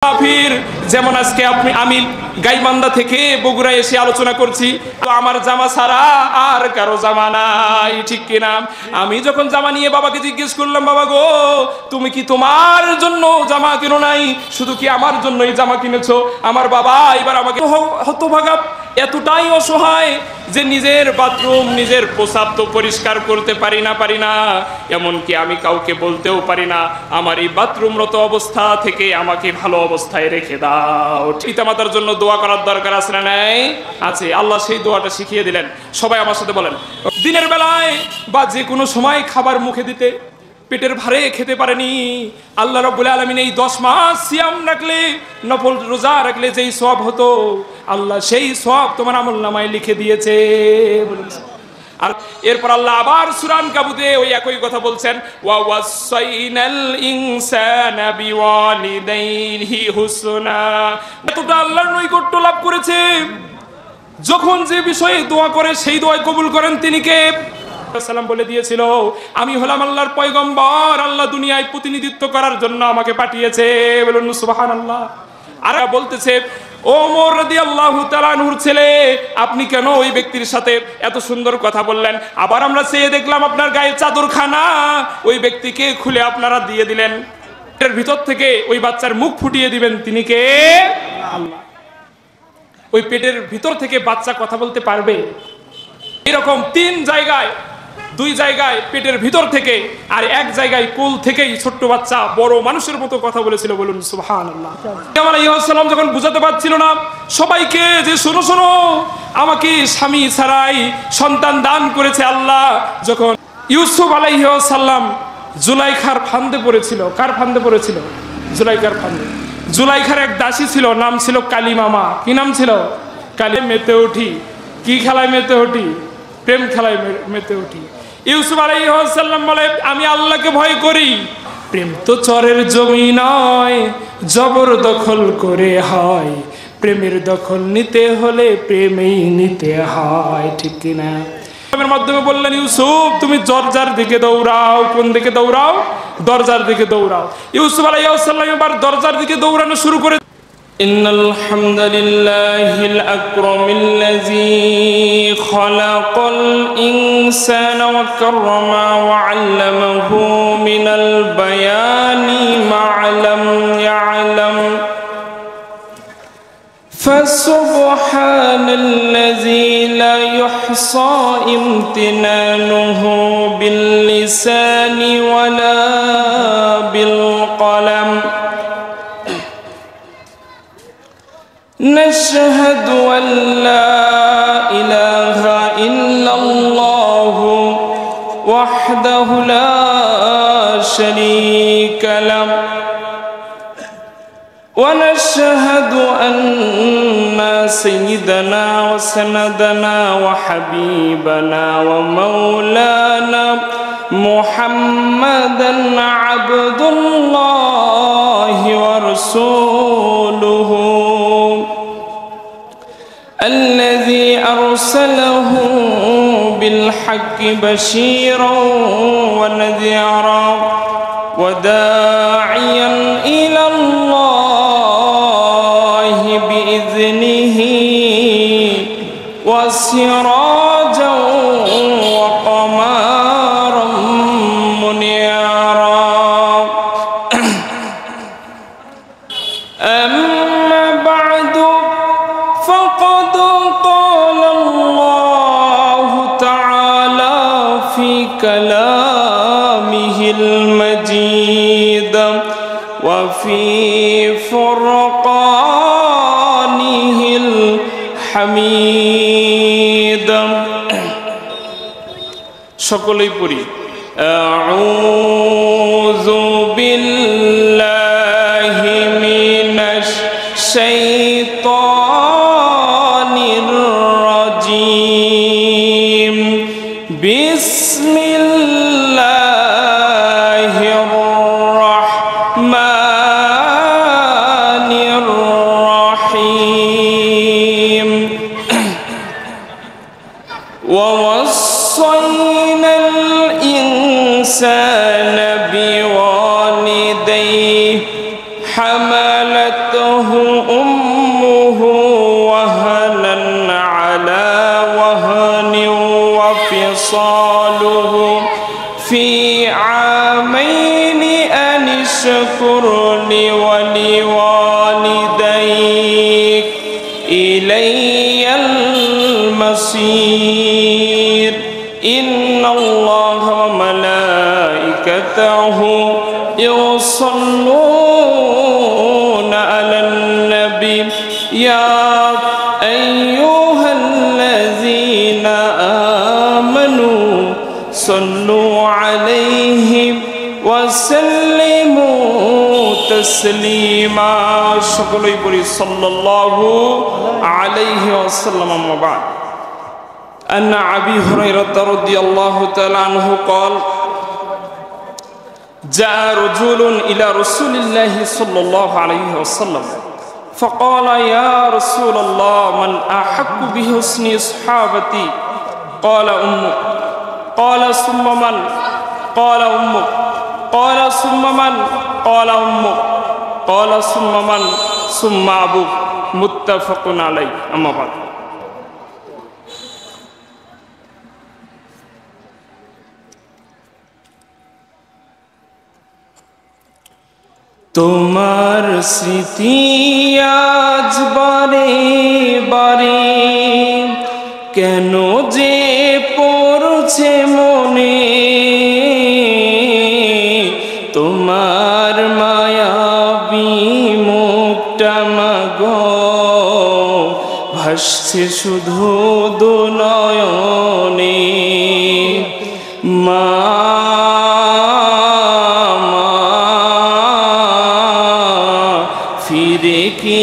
কাফির যেমন আজকে আমি গাইবান্ধা থেকে বগুড়া এসে আলোচনা করছি, তো আমার জামা ছাড়া আর কারো জামা নাই, ঠিক কিনা? আমি যখন জামা নিয়ে বাবাকে জিজ্ঞেস করলাম, বাবা গো তুমি কি তোমার জন্য জামা কিনো নাই, শুধু কি আমার জন্যই জামা কিনেছো? আমার বাবা এবার আমাকে হতভাগা, এতটাই অসহায় যে নিজের বাথরুম নিজের প্রসাব তো পরিষ্কার করতে পারি না, এমনকি আমি কাউকে বলতেও পারি না আমার এই বাথরুমরত অবস্থা থেকে আমাকে ভালো অবস্থায় রেখে দাও। পিতামাতার জন্য দোয়া করার দরকার আছে না নাই? আছে। আল্লাহ সেই দোয়াটা শিখিয়ে দিলেন। সবাই আমার সাথে বলেন, দিনের বেলায় বা যে কোনো সময় খাবার মুখে দিতে পেটের ভারে খেতে পারেনি, আল্লাহ রাব্বুল আলামিন এই 10 মাস সিয়াম রাখলে, নফল রোজা রাখলে যেই সওয়াব হতো, আল্লাহ সেই সওয়াব তোমার আমলনামায় লিখে দিয়েছে। আর এরপর আল্লাহ আবার সূরা আনকাবুতে ওই একই কথা বলছেন, ওয়া ওয়াসাইনাল ইনসানা বিওয়ালিদাইহি হুসনা। এতটা আল্লাহর নৈকট্য লাভ করেছে, যখন যে বিষয়ে দোয়া করে সেই দোয়া কবুল করেন তিনি কে? সালাম বলে দিয়েছিল, আমি হলাম আল্লাহর পয়গম্বর, আল্লাহ দুনিয়ায় প্রতিনিধিত্ব করার জন্য আমাকে পাঠিয়েছে। বলুন সুবহানাল্লাহ। আর বলতেছে, ওমর রাদিয়াল্লাহু তাআলা আনহুর ছেলে, আপনি কেন ওই ব্যক্তির সাথে এত সুন্দর কথা বললেন? আবার আমরা চেয়ে দেখলাম আপনার গায়ে চাদরখানা, ওই ব্যক্তিকে খুলে আপনারা দিয়ে দিলেন। এর ভিতর থেকে ওই বাচ্চার মুখ ফুটিয়ে দিবেন তিনি কে? আল্লাহ। ওই পেটের ভিতর থেকে বাচ্চা কথা বলতে পারবে? এরকম 3 জায়গায়, 2 জায়গায় পেটের ভিতর থেকে, আর 1 জায়গায় কোল থেকেই ছোট্ট বাচ্চা বড় মানুষের মতো কথা বলেছিল। বলুন সুবহানাল্লাহ। আলাইহিসসালাম যখন বুঝাতে পারছিল না সবাইকে যে শোনো শোনো, আমাকে স্বামী ছাড়াই সন্তান দান করেছে আল্লাহ, যখন ইউসুফ আলাইহিসসালাম জুলাইখার ফান্দে পড়েছিল। কার ফান্দে পড়েছিল? জুলাইখার ফান্দে। জুলাইখার এক দাসী ছিল, নাম ছিল কালিমামা। কি নাম ছিল? কালি। মেতে উঠি। কি খেলায় মেতে উঠি? প্রেম খেলায় মেতে উঠি। ইউসুফ আলাইহিস সালাম বলে, আমি আল্লাহকে ভয় করি। প্রেম তো চরের জমি নয়, জবরদখল করে হয়। প্রেমের দখল নিতে হলে প্রেমেই নিতে হয়, ঠিক কিনা? প্রেমের মাধ্যমে বললেন, ইউসুফ তুমি দরজার দিকে দৌড়াও। কোন দিকে দৌড়াও? দরজার দিকে দৌড়াও। ইউসুফ আলাইহিস সালাম এবার দরজার দিকে দৌড়ানো শুরু করে। إن الحمد لله الأكرم الذي خلق الإنسان وكرم وعلمه من البيان ما لم يعلم فسبحان الذي لا يحصى امتنانه باللسان ولا بالقلم نشهد أن لا إله إلا الله وحده لا شريك له ونشهد أن سيدنا وسندنا وحبيبنا ومولانا محمدا عبد الله ورسوله الذي أرسله بالحق بشيرا ونذيرا وداعيا إلى الله بإذنه وسراجا وقمارا منيرا أما بعد فقد قال الله تعالى في كلامه المجيد وفي فرقانه الحميد সকলেই পড়ি আউযু বিল্লাহি মিনাশ শাইতানির রাজীম বিসমিল্লাহির রাহমানির রাহিম ওয়াসাইনাল ইনসানা বিওয়ালিদাইহি حملته وملائكته يصلون على النبي يا أيها الذين آمنوا صلوا عليه وسلموا تسليما সকলেই বলি সাল্লাল্লাহু আলাইহি ওয়াসাল্লাম আম্মা বা'দ أن أبي هريرة رضي الله تعالى عنه قال جاء رجل إلى رسول الله صلى الله عليه وسلم فقال يا رسول الله من أحق بحسن صحابتي قال أمك قال ثم من قال أمك قال ثم من قال أمك قال ثم من ثم أبوك متفق عليه أما بعد তোমার স্মৃতি আজ বারে বারে কেন যে পড়ছে মনে তোমার মায়াবী মুখটা মাগো ভাসছে শুধু দু নয়নে মা ফিরে কি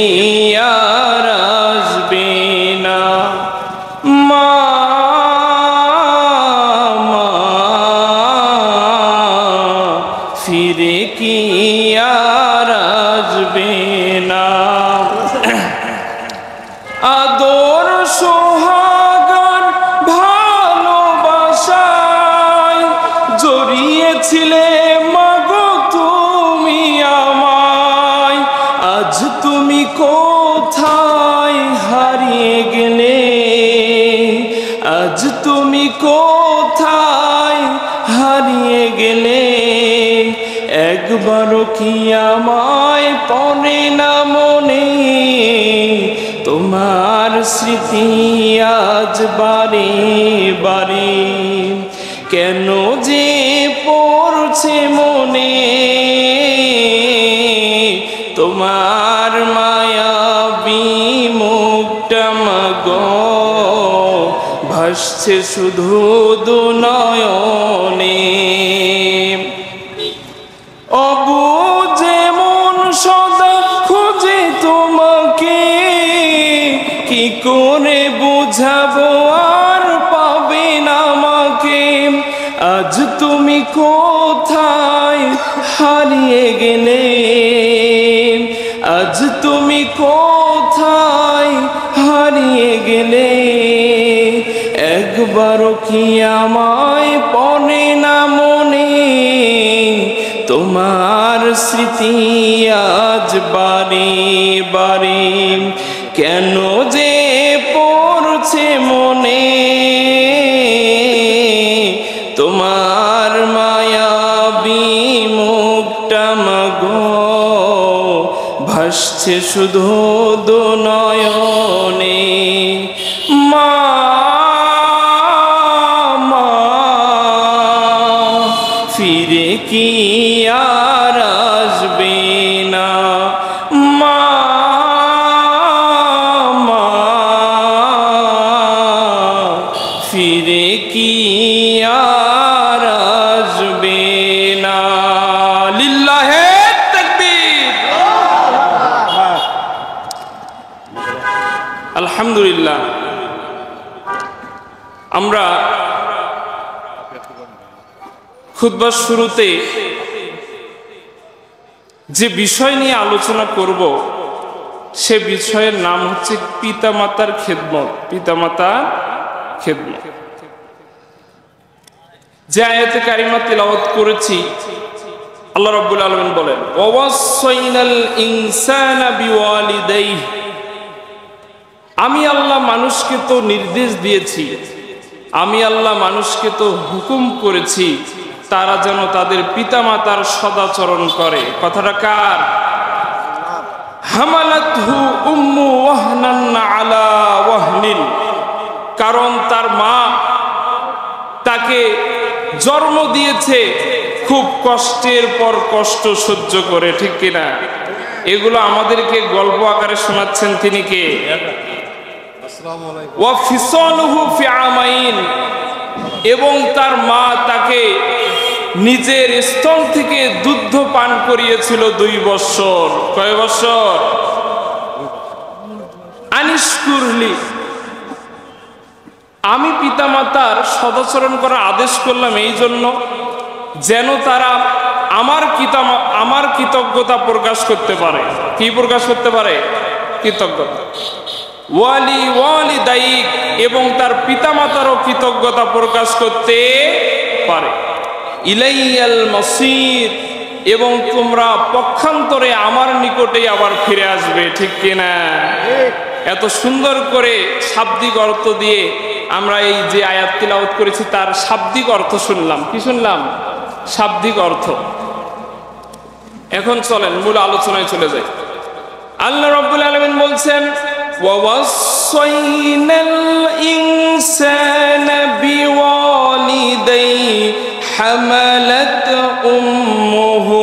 আর আসবে না মা ফিরে কি আর আসবে না আদর সোহাগান ভালোবাসায় জড়িয়েছিলে মাগো তুমি আমায় আজ তুমি কোথায় হারিয়ে গেলে আজ তুমি কোথায় হারিয়ে গেলে একবারও কি আমায় পড়ে না মনে তোমার স্মৃতি আজ বারে বারে কেন যে পড়ছে মনে তোমার মায়াবী মুখটা মাগো ভাসছে শুধু দু নয়নে অবু যেমন সদা খোঁজে তোমাকে কি করে বুঝাবো আর পাবে না আমাকে আজ তুমি কোথায় হারিয়ে গেলে আজ তুমি কোথায় হারিয়ে গেলে একবারও কি আমায় পড়ে না মনে তোমার স্মৃতি আজ বারে বারে কেন যে পড়ছে মনে তোমার মায়াবী মুখটা মাগো ভাসছে শুধু দু নয়নে মা ফিরে কি আর আসবে না মা ফিরে কি আর আসবে না লিল্লাহে তাকবীর আলহামদুলিল্লাহ আমরা খুতবার শুরুতে যে বিষয় নিয়ে আলোচনা করব সে বিষয়ের নাম হচ্ছে পিতামাতার খেদমত পিতামাতার খেদমত যে আয়াতে কারিমা তিলাওয়াত করেছি আল্লাহ রাব্বুল আলামিন বলেন ওয়াসাইনাল ইনসানা বিওয়ালিদাইহি আমি আল্লাহ মানুষকে তো নির্দেশ দিয়েছি আমি আল্লাহ মানুষকে তো হুকুম করেছি তারা যেন তাদের পিতামাতার সদাচরণ করে কথাটা কার হামালাতহু উম্মু ওয়াহনান আলা ওয়াহনিন কারণ তার মা তাকে জন্ম দিয়েছে খুব কষ্টের পর কষ্ট সহ্য করে, ঠিক কিনা? এগুলো আমাদেরকে গল্প আকারে শোনাচ্ছেন তিনি কে? ওয়া ফিসালুহু ফি আমাইন, এবং তার মা তাকে নিজের স্তন থেকে দুধ পান করিয়েছিল 2 বছর। কয় বছর? আনিশকুরলি, আমি পিতামাতার সদাচরণ করার আদেশ করলাম এই জন্য যেন তারা আমার কৃতজ্ঞতা প্রকাশ করতে পারে। কি প্রকাশ করতে পারে? কৃতজ্ঞতা। ওয়ালি ওয়ালিদাইক, এবং তার পিতামাতারও কৃতজ্ঞতা প্রকাশ করতে পারে। ইলাইয়াল মাসির, এবং তোমরা পক্ষান্তরে আমার নিকটেই আবার ফিরে আসবে, ঠিক কিনা? এত সুন্দর করে শাব্দিক অর্থ দিয়ে আমরা এই যে আয়াত তিলাওয়াত করেছি তার শাব্দিক অর্থ শুনলাম। কি শুনলাম? শাব্দিক অর্থ। এখন চলেন মূল আলোচনায় চলে যাই। আল্লাহ রাব্বুল আলামিন বলছেন, ওয়াসাইনাল ইনসানা বিওয়ালিদাইহি হামালাত উম্মুহু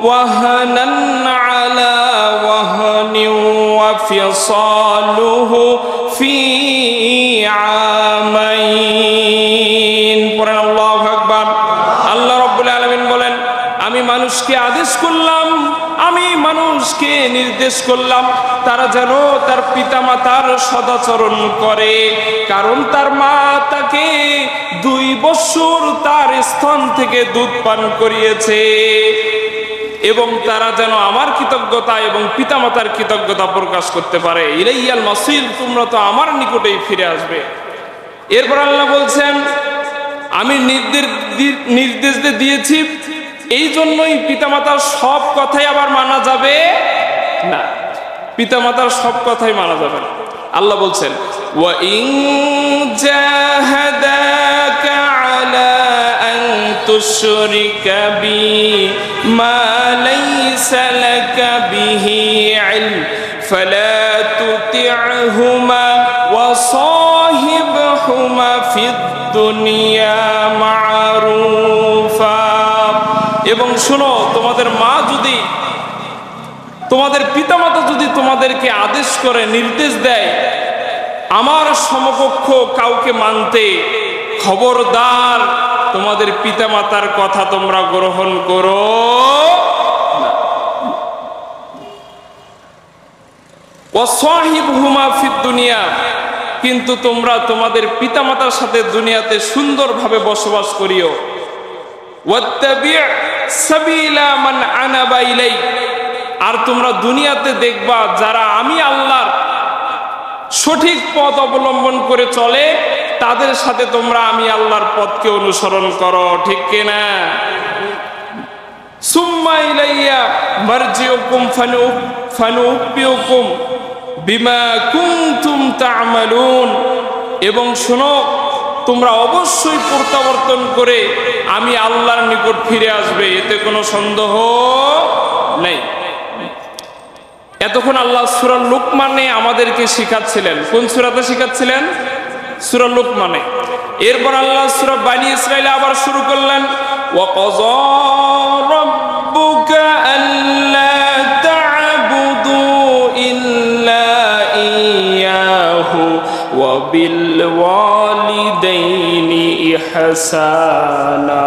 ওয়াহানান আলা ওয়াহানিন ওয়া ফিসালুহু ফি আমাইন। পড়েন আল্লাহু আকবার। আল্লাহ রাব্বুল আলামিন বলেন, আমি মানুষকে আদেশ করলাম, আমি মানুষকে নির্দেশ করলাম তারা যেন তার পিতামাতার সদাচরণ করে, কারণ তার মা তাকে 2 বছর তার স্তন থেকে দুধ পান করিয়েছে, এবং তারা যেন আমার কৃতজ্ঞতা এবং পিতামাতার কৃতজ্ঞতা প্রকাশ করতে পারে। ইলাইয়াল মাসির, তোমরা তো আমার নিকটেই ফিরে আসবে। এরপর আল্লাহ বলছেন, আমি নির্দেশ দিয়েছি, এই জন্যই পিতামাতার সব কথাই আবার মানা যাবে না। পিতামাতার সব কথাই মানা যাবে না। আল্লাহ বলছেন, ওয়া ইন জাহাদাকা আলা আন তুশরিকা বি মা লাইসা লাকা বিহি ইলম ফালা তুতি'হুমা ওয়া সাহিবহুমা ফিদ দুনিয়া মা'রুফা। এবং শোনো, তোমাদের মা যদি, তোমাদের পিতামাতা যদি তোমাদেরকে আদেশ করে, নির্দেশ দেয় আমার সমকক্ষ কাউকে মানতে, খবরদার তোমাদের পিতামাতার কথা তোমরা গ্রহণ করো না। ওয়াসাহিবহুমা ফিদ দুনিয়া, কিন্তু তোমরা তোমাদের পিতামাতার সাথে দুনিয়াতে সুন্দরভাবে বসবাস করিও। ওয়াত্তাবি' সাবিলা মান আনাবা ইলাই, আর তোমরা দুনিয়াতে দেখবা যারা আমি আল্লাহর সঠিক পথ অবলম্বন করে চলে তাদের সাথে তোমরা আমি আল্লাহর পথকে অনুসরণ করো, ঠিক কিনা? সুম্মা ইলাইয়া মারজিউকুম ফানুব্বিউকুম বিমা কুনতুম তা'মালুন, এবং শোনো, তোমরা অবশ্যই প্রত্যাবর্তন করে আমি আল্লাহর নিকট ফিরে আসবে, এতে কোনো সন্দেহ নেই। এতক্ষণ আল্লাহ সূরা লুকমানে আমাদেরকে শিখাচ্ছিলেন। কোন সূরাতে শিখাচ্ছিলেন? সূরা লুকমানে। এরপর আল্লাহ সূরা বনী ইসরাঈল আবার শুরু করলেন, ওয়া ক্বাযা রাব্বুকা আল্লা তা'বুদু ইল্লা ইয়্যাহু ওয়া বিল ওয়ালিদাইনি ইহসানা।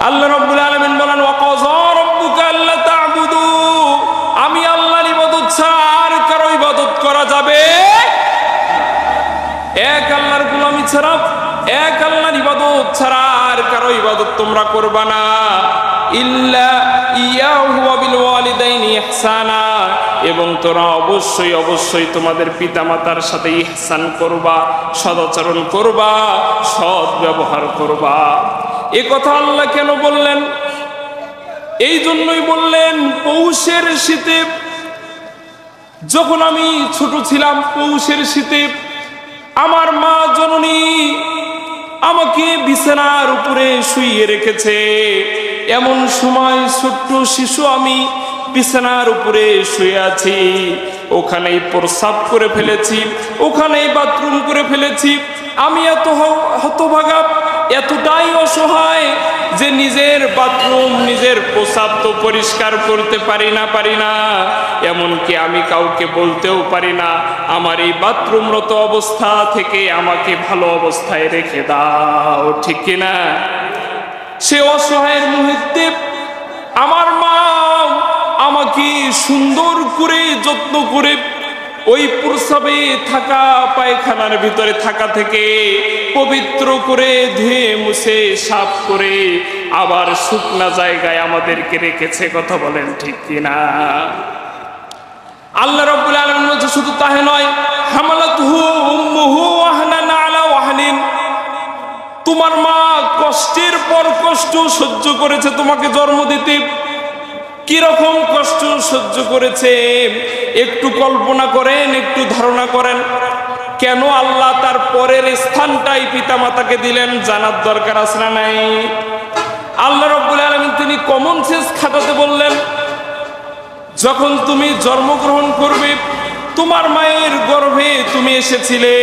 আল্লাহ রাব্বুল আলামিন বলেন, ওয়া ক্বাযা রাব্বুকা আল্লা তা'বুদু, আমি আল্লাহর ইবাদত ছাড়া আর কারো ইবাদত করা যাবে, এক আল্লাহর গোলামি ছাড়া, এক আল্লাহর ইবাদত ছাড়া আর কারো ইবাদত তোমরা করবা না। ইল্লা ইয়াহু ওয়া বিল ওয়ালিদাইনি ইহসানা, এবং তোমরা অবশ্যই অবশ্যই তোমাদের পিতামাতার সাথে ইহসান করবা, সদাচরণ করবা, সৎ ব্যবহার করবা। এ কথা আল্লাহ কেন বললেন? এই জন্যই বললেন, পৌষের শীতে, যখন আমি ছোট ছিলাম, পৌষের শীতে আমার মা জননী আমাকে বিছানার উপরে শুইয়ে রেখেছে। এমন সময় ছোট্ট শিশু আমি বিছানার উপরে শুয়ে আছি, ওখানেই প্রস্রাব করে ফেলেছি, ওখানেই বাথরুম করে ফেলেছি। আমি এত হতভাগা, এতটাই অসহায় যে নিজের বাথরুম, নিজের প্রস্রাব তো পরিষ্কার করতে পারি না, এমনকি আমি কাউকে বলতেও পারি না আমার এই বাথরুমরত অবস্থা থেকে আমাকে ভালো অবস্থায় রেখে দাও, ঠিক কিনা? সে অসহায়ের মুহূর্তে আমার মা আমাকে সুন্দর করে যত্ন করে ওই প্রস্রাবে থাকা, পায়খানার ভিতরে থাকা থেকে পবিত্র করে ধুয়ে মুছে সাফ করে আবার শুকনা জায়গায় আমাদেরকে রেখেছে। কথা বলেন ঠিক কিনা? আল্লাহ রাব্বুল আলামিন বলছে শুধু তাই নয়, হামালাতুহু উম্মুহু ওয়াহনান আলা ওয়াহনিন, তোমার মা কষ্টের পর কষ্ট সহ্য করেছে তোমাকে জন্ম দিতে। কিরকম কষ্ট সহ্য করেছে একটু কল্পনা করেন, একটু ধারণা করেন। কেন আল্লাহ তার পরের স্থানটাই পিতামাতাকে দিলেন জানার দরকার আছে না নাই? আল্লাহ রাব্বুল আলামিন তিনি কমন সেন্স খাটাতে বললেন, যখন তুমি জন্মগ্রহণ করবে তোমার মায়ের গর্ভে তুমি এসেছিলে,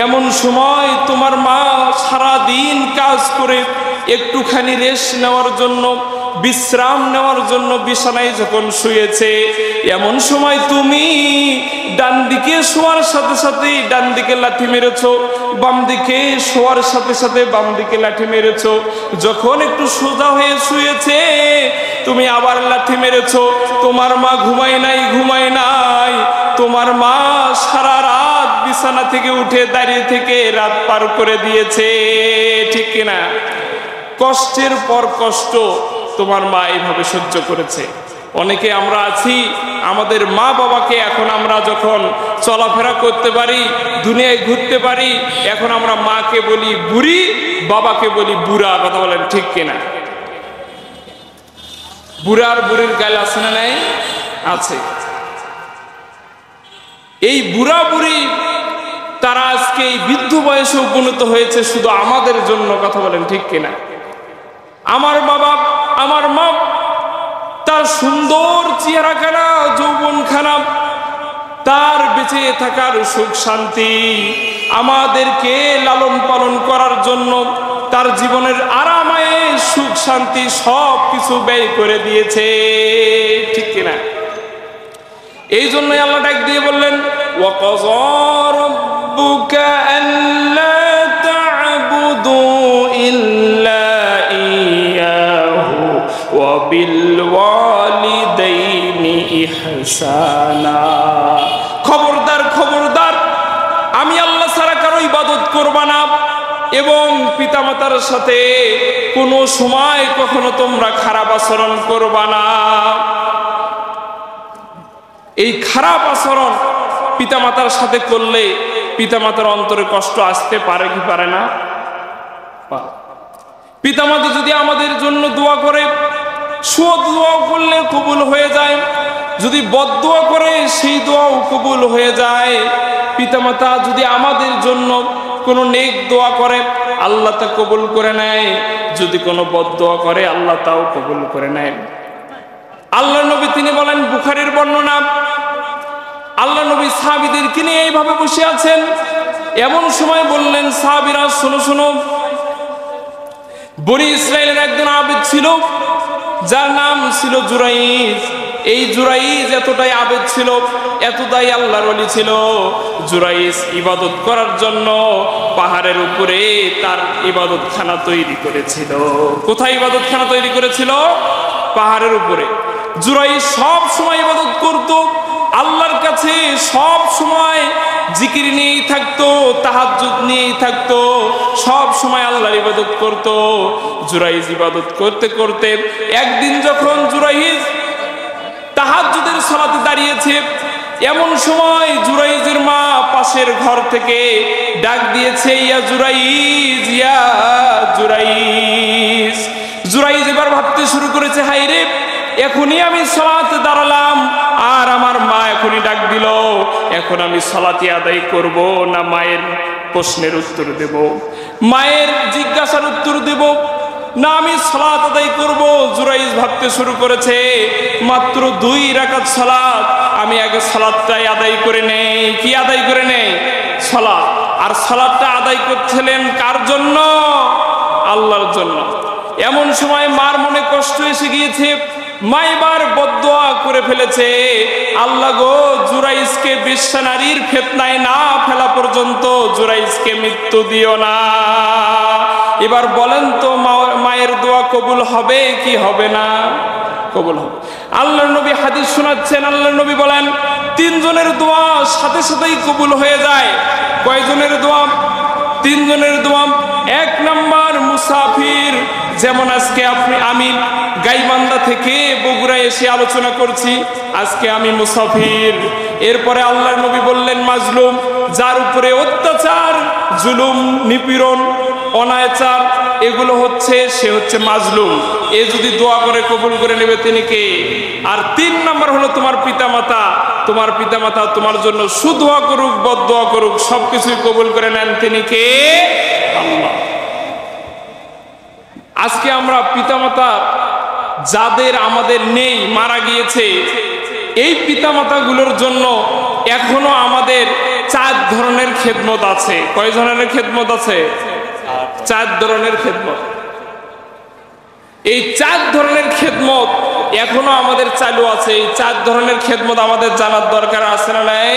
এমন সময় তোমার মা সারা দিন কাজ করে একটুখানি রেস্ট নেওয়ার জন্য, বিশ্রাম নেওয়ার জন্য বিছানায় যখন শুয়েছে, এমন সময় তুমি ডান দিকে শোয়ার সাথে সাথে ডান দিকে লাঠি মেরেছো, বাম দিকে শোয়ার সাথে সাথে বাম দিকে লাঠি মেরেছো। যখন একটু সোজা হয়ে শুয়েছে তুমি আবার লাঠি মেরেছো। তোমার মা ঘুমায় নাই, তোমার মা সারা রাত বিছানা থেকে উঠে দাঁড়িয়ে থেকে রাত পার করে দিয়েছে, ঠিক কিনা? কষ্টের পর কষ্ট তোমার মা এইভাবে সহ্য করেছে। অনেকে আমরা আছি, আমাদের মা বাবাকে এখন আমরা যখন চলাফেরা করতে পারি, দুনিয়ায় ঘুরতে পারি, এখন আমরা মাকে বলি বুড়ি, বাবাকে বলি বুড়া। কথা বলেন ঠিক কিনা? বুড়ার বুড়ির গায়ে আছে না নাই? আছে। এই বুড়া বুড়ি তারা আজকে এই বৃদ্ধ বয়সে উপনীত হয়েছে শুধু আমাদের জন্য। কথা বলেন ঠিক কিনা? আমার বাবা, আমার মা, তার সুন্দর চেহারাখানা, যৌবনখানা, তার বেঁচে থাকার সুখ শান্তি, আমাদেরকে লালন পালন করার জন্য তার জীবনের আরামায়ে সুখ শান্তি সব কিছু ব্যয় করে দিয়েছে, ঠিক কিনা? এই জন্যই আল্লাহ ডাক দিয়ে বললেন, ওয়াকাযা রাব্বুকা আল্লা তা'বুদু ইল্লা ইয়াহু ওয়া বিল ওয়ালিদাইনি ইহসানা। খবরদার, খবরদার, আমি আল্লাহ ছাড়া কারো ইবাদত করবা না এবং পিতামাতার সাথে কোনো সময় কখনো তোমরা খারাপ আচরণ করবা না। এই খারাপ আচরণ পিতামাতার সাথে করলে পিতামাতার অন্তরে কষ্ট আসতে পারে কি পারে না? পিতামাতা যদি আমাদের জন্য দোয়া করে, সৎ দোয়া করলে কবুল হয়ে যায়, যদি বদদোয়া করে সেই দোয়াও কবুল হয়ে যায়। পিতামাতা যদি আমাদের জন্য কোনো নেক দোয়া করে আল্লাহ তা কবুল করে নেয়, যদি কোনো বদদোয়া করে আল্লাহ তাও কবুল করে নেয়। আল্লাহ নবী তিনি বলেন, বুখারীর বর্ণনা, আল্লাহ নবী সাহাবীদেরকে নিয়ে এইভাবে বসে আছেন, এমন সময় বললেন, সাহাবীরা শোনো শোনো, বনি ইসরায়েলের একজন আবেদ ছিল যার নাম ছিল জুরাইজ। এই জুরাইজ এতটাই আবেদ ছিল, এতটাই আল্লাহর ওলি ছিল। জুরাইজ ইবাদত করার জন্য পাহাড়ের উপরে তার ইবাদতখানা তৈরি করেছিল। কোথায় ইবাদতখানা তৈরি করেছিল? পাহাড়ের উপরে। জুরাইজ সব সময় ইবাদত করত আল্লাহর কাছে, সব সময় জিকির নিয়েই থাকতো, তাহাজ্জুদ নিয়েই থাকতো, সব সময় আল্লাহর ইবাদত করত। জুরাইজ ইবাদত করতে করতে একদিন যখন জুরাইজ তাহাজ্জুদের সালাতে দাঁড়িয়েছে, এমন সময় জুরাইজের মা পাশের ঘর থেকে ডাক দিয়েছে, ইয়া জুরাইজ, ইয়া জুরাইজ। জুরাইজ এবার ভাবতে শুরু করেছে, হায় রে, এখনই আমি সালাতে দাঁড়ালাম আর আমার মা এখনই ডাক দিল, এখন আমি সালাতি আদায় করব না মায়ের প্রশ্নের উত্তর দেব, মায়ের জিজ্ঞাসার উত্তর দেব, না আমি সালাত আদায় করব? জুরাইজ ভাবতে শুরু করেছে, মাত্র 2 রাকাত সালাত, আমি আগে সালাতটাই আদায় করে নেই। কি আদায় করে নেই? সালাত। আর সালাতটা আদায় করছিলেন কার জন্য? আল্লাহর জন্য। এমন সময় মার মনে কষ্ট এসে গিয়েছে, মা এবার বদদোয়া করে ফেলেছে, আল্লাহ গো, জুরাইজকে বেশ্যা নারীর ফিতনায় না ফেলা পর্যন্ত জুরাইজকে মৃত্যু দিও না। এবার বলেন তো মায়ের দোয়া কবুল হবে কি হবে না? কবুল হবে। আল্লাহর নবী হাদিস শোনাচ্ছেন, আল্লাহর নবী বলেন 3 জনের দোয়া সাথে সাথেই কবুল হয়ে যায়। কয়জনের দোয়া? 3 জনের দোয়া। 1 নাম্বার মুসাফির, যেমন আজকে আমি গাইবান্ধা থেকে বগুড়ায় এসে আলোচনা করছি, আজকে আমি মুসাফির। এরপরে আল্লাহর নবী বললেন মাজলুম, যার উপরে অত্যাচার, জুলুম, নিপীড়ন, অনাচার এগুলো হচ্ছে, সে হচ্ছে মাজলুম। এ যদি দোয়া করে কবুল করে নেবে তিনি কে? আর 3 নাম্বার হলো তোমার পিতামাতা। তোমার পিতামাতা তোমার জন্য সুদোয়া করুক বদদোয়া করুক সবকিছুই কবুল করে নেন, তিনি কে? আল্লাহ। আজকে আমরা পিতামাতা যাদের আমাদের নেই, মারা গিয়েছে, এই পিতামাতাগুলোর জন্য এখনো আমাদের 4 ধরনের খেদমত আছে। কয় ধরনের খেদমত আছে? 4 ধরনের খেদমত। এই 4 ধরনের খেদমত এখনো আমাদের চালু আছে। এই 4 ধরনের খেদমত আমাদের জানার দরকার আছে না নাই?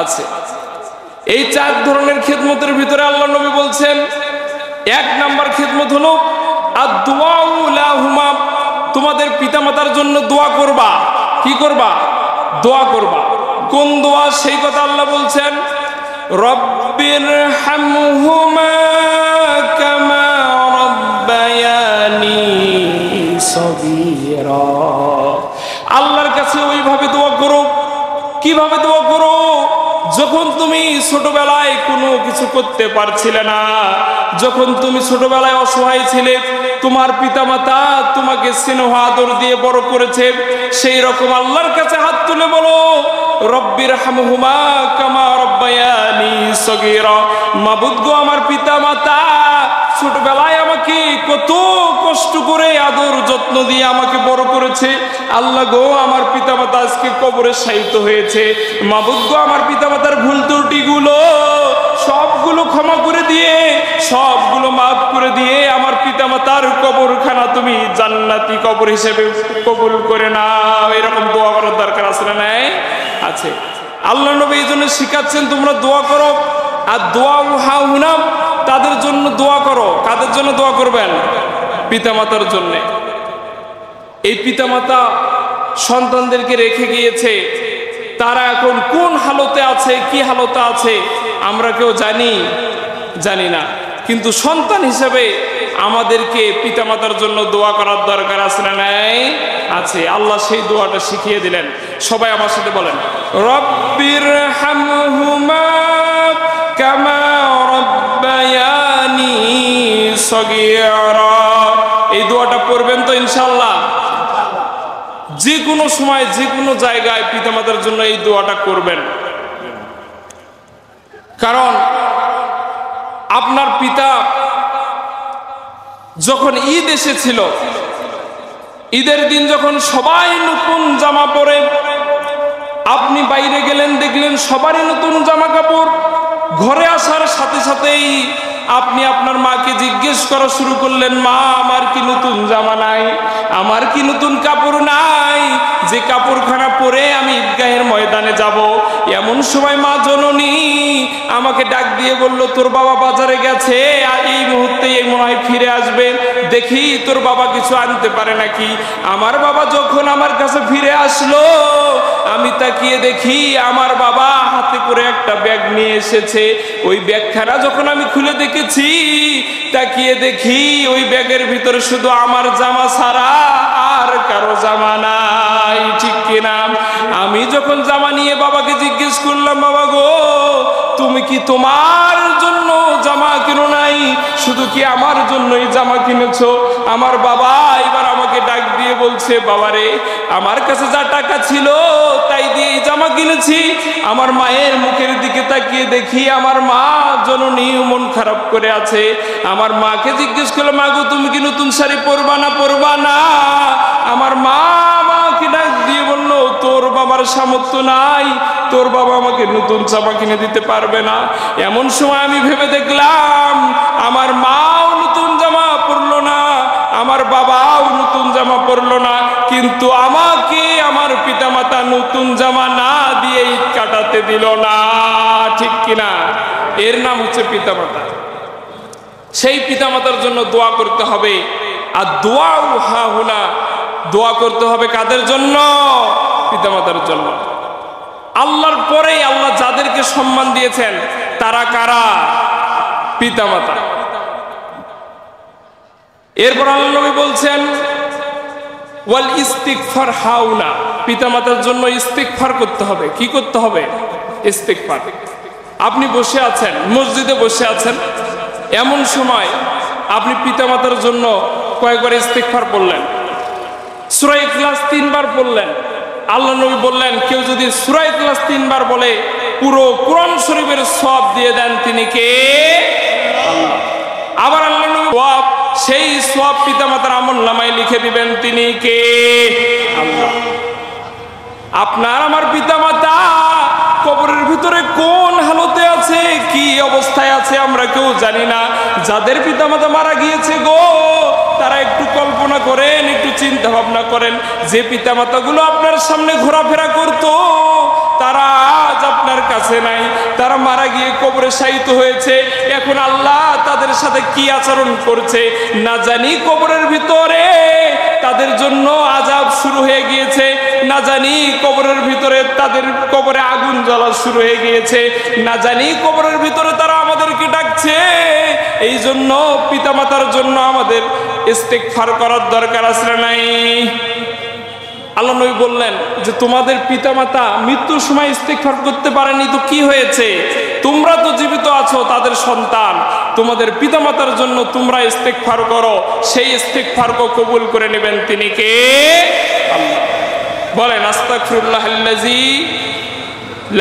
আছে। এই 4 ধরনের খেদমতের ভিতরে আল্লাহ নবী বলছেন 1 নাম্বার খেদমত হলো আদ-দুআউ লাহুমা, তোমাদের পিতামাতার জন্য দোয়া করবা। কি করবা? দোয়া করবা। কোন দোয়া? সেই কথা আল্লাহ বলছেন, রব্বিরহামহুমা কামা রাব্বায়ানি সগীরা। আল্লাহর কাছে ওইভাবে দোয়া করো। কিভাবে দোয়া করো? যখন তুমি ছোটবেলায় কোনো কিছু করতে পারছিলে না, যখন তুমি ছোটবেলায় অসহায় ছিলে, তোমার পিতামাতা তোমাকে স্নেহ আদর দিয়ে বড় করেছে, সেই রকম আল্লাহর কাছে হাত তুলে বলো, রব্বিরহামহুমা কামা রাব্বায়ানি সগীরা। মাবুদ গো, আমার পিতামাতা ছোটবেলায় আমাকে কত কষ্ট করে আদর যত্ন দিয়ে আমাকে বড় করেছে। আল্লাহ গো, আমার পিতামাতা আজকে কবরে শায়িত হয়েছে। মাবুদ গো, আমার পিতামাতার ভুল ত্রুটিগুলো সবগুলো ক্ষমা করে দিয়ে, সবগুলো মাফ করে দিয়ে আমার পিতামাতার কবরখানা তুমি জান্নাতি কবর হিসেবে কবুল করে নাও। এরকম দোয়া করার দরকার আছে না নাই? আছে। আল্লাহ নবী এই জন্য শিখাচ্ছেন তোমরা দোয়া করো। আর দোয়া হাউনা, তাদের জন্য দোয়া করো। কাদের জন্য দোয়া করবেন? পিতামাতার জন্য। এই পিতামাতা সন্তানদেরকে রেখে গিয়েছে, তারা এখন কোন হালতে আছে, কি হালতে আছে আমরা কেউ জানি না। কিন্তু সন্তান হিসেবে আমাদেরকে পিতামাতার জন্য দোয়া করার দরকার আছে না নাই? আছে। আল্লাহ সেই দোয়াটা শিখিয়ে দিলেন। সবাই আমার সাথে বলেন, রব্বিরহামহুমা কামা রাব্বায়ানি সগীরা। এই দোয়াটা পড়বেন তো ইনশাআল্লাহ? যে কোনো সময় যে কোনো জায়গায় পিতামাতার জন্য এই দোয়াটা করবেন। কারণ আপনার পিতা যখন ঈদ এসেছিল, ঈদের দিন যখন সবাই নতুন জামা পরে, আপনি বাইরে গেলেন, দেখলেন সবারই নতুন জামা কাপড়। ঘরে আসার সাথে সাথেই আপনি আপনার মাকে জিজ্ঞেস করা শুরু করলেন, মা আমার কি নতুন জামা নাই? আমার কি নতুন কাপড় নাই যে কাপড়খানা পরে আমি ঈদগাহের ময়দানে যাব? এমন সময় মা জননী আমাকে ডাক দিয়ে বলল, তোর বাবা বাজারে গেছে, আর এই মুহূর্তে মনে হয় ফিরে আসবে, দেখি তোর বাবা কিছু আনতে পারে নাকি। আমার বাবা যখন আমার কাছে ফিরে আসলো, আমি তাকিয়ে দেখি আমার বাবা হাতে করে একটা ব্যাগ নিয়ে এসেছে। ওই ব্যাগখানা যখন আমি খুলে দেখেছি, তাকিয়ে দেখি ওই ব্যাগের ভিতরে শুধু আমার জামা ছাড়া আর কারো জামা নাই। ঠিক কিনা? আমি যখন জামা নিয়ে বাবাকে জিজ্ঞেস করলাম, বাবা গো, তুমি কি তোমার জন্য জামা কিনো নাই? শুধু কি আমার জন্যই জামা কিনেছো? আমার বাবা এবার আমাকে ডাক দিয়ে বলছে, বাবারে, আমার কাছে যা টাকা ছিল তাই দিয়ে জামা কিনেছি। আমার মায়ের মুখের দিকে তাকিয়ে দেখি আমার মা জননী মন খারাপ করে আছে। আমার মাকে জিজ্ঞেস করলাম, মা গো, তুমি কি নতুন শাড়ি পরবা না? আমার মা আমাকে ডাক দিয়ে বলল, তোর বাবার সামর্থ্য নাই, তোর বাবা আমাকে নতুন জামা কিনে দিতে পারবে না। এমন সময় আমি ভেবে দেখলাম আমার মাও নতুন জামা আমার বাবাও নতুন জামা পরলো না, কিন্তু আমাকে আমার পিতামাতা নতুন জামা না দিয়ে ঈদ কাটাতে দিল না। ঠিক কিনা? এর নাম হচ্ছে পিতামাতা। সেই পিতামাতার জন্য দোয়া করতে হবে। আর দোয়াও হাহুনা, দোয়া করতে হবে কাদের জন্য? পিতামাতার জন্য। আল্লাহর পরে আল্লাহ যাদেরকে সম্মান দিয়েছেন তারা কারা? পিতামাতা। এরপর আল্লাহ নবী বলছেন ওয়াল ইস্তিগফার হাউনা, পিতামাতার জন্য ইস্তিগফার করতে হবে। কি করতে হবে? ইস্তিগফার। আপনি বসে আছেন, মসজিদে বসে আছেন, এমন সময় আপনি পিতামাতার জন্য কয়েকবার ইস্তিগফার পড়লেন, সূরা ইখলাস 3 বার পড়লেন। আল্লাহ নবী বললেন কেউ যদি সূরা ইখলাস 3 বার বলে পুরো কোরআন শরীফের সওয়াব দিয়ে দেন তিনি কে? আল্লাহ। আবার আল্লাহ নবী সেই সওয়াব পিতামাতার আমলনামায় লিখে দিবেন তিনি কে? আল্লাহ। আপনার আমার পিতামাতা কবরের ভিতরে কোন হালতে আছে, কি অবস্থায় আছে আমরা কেউ জানি না। যাদের পিতামাতা মারা গিয়েছে গো, তারা একটু কল্পনা করেন, একটু চিন্তা ভাবনা করেন, যে পিতামাতাগুলো আপনার সামনে ঘোরাফেরা করতো তারা আজ আপনার কাছে নাই, তারা মারা গিয়ে কবরে শায়িত হয়েছে। এখন আল্লাহ তাদের সাথে কি আচরণ করছে না জানি। কবরের ভিতরে তাদের জন্য আযাব শুরু হয়ে গিয়েছে, না জানি কবরের ভিতরে তাদের কবরে আগুন জ্বলা শুরু হয়ে গিয়েছে, না জানি কবরের ভিতরে তারা আমাদেরকে ডাকছে। এই জন্য পিতামাতার জন্য আমাদের ইস্তিগফার করার দরকার আছে নাই? আল্লাহ নবী বললেন যে তোমাদের পিতামাতা মৃত্যুর সময় ইস্তিগফার করতে পারেনি তো কি হয়েছে? তোমরা তো জীবিত আছো, তাদের সন্তান, তোমাদের পিতামাতার জন্য তোমরা ইস্তিগফার করো, সেই ইস্তিগফারকে কবুল করে নেবেন তিনি কে? আল্লাহ। বলেন আস্তাগফিরুল্লাহাল্লাযী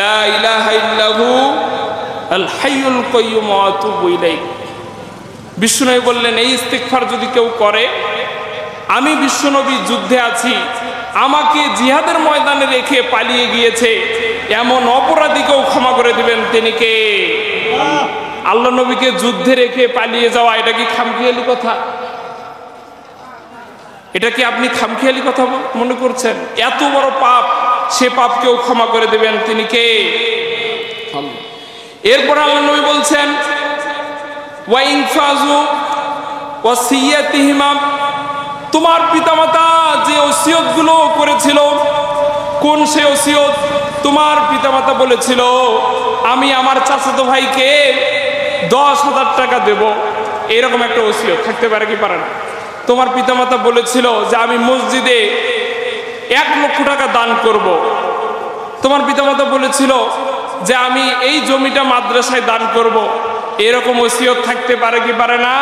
লা ইলাহা ইল্লাহু আল হাইয়ুল কাইয়্যুম ওয়া আতুবু ইলাইহি। বিশ্বনবী বললেন এই ইস্তিগফার যদি কেউ করে, আমি বিশ্বনবী যুদ্ধে আছি, আমাকে জিহাদের ময়দানে রেখে পালিয়ে গিয়েছে, এমন অপরাধীকেও ক্ষমা করে দিবেন তিনি কে? আল্লাহ নবীকে যুদ্ধে রেখে পালিয়ে যাওয়া, এটা কি খামখেয়ালি কথা? এটা কি আপনি খামখেয়ালি কথা মনে করছেন? এত বড় পাপ, সে পাপকেও ক্ষমা করে দিবেন তিনি কে? এরপর আল্লাহ নবী বলছেন ওয়া ইনফাজু ওয়াসিয়াতিহিমা, তোমার পিতামাতা যে ওসিয়ত গুলো করেছিল, কোন সে ওসিয়ত? তোমার পিতামাতা বলেছিল আমি আমার চাচাতো ভাইকে 10,000 টাকা দেব, এরকম একটা ওসিয়ত থাকতে পারে কি পারে না? তোমার পিতামাতা বলেছিল যে আমি মসজিদে 1 লক্ষ টাকা দান করব। তোমার পিতামাতা বলেছিল যে আমি এই জমিটা মাদ্রাসায় দান করব, এরকম ওসিয়ত থাকতে পারে কি পারে না?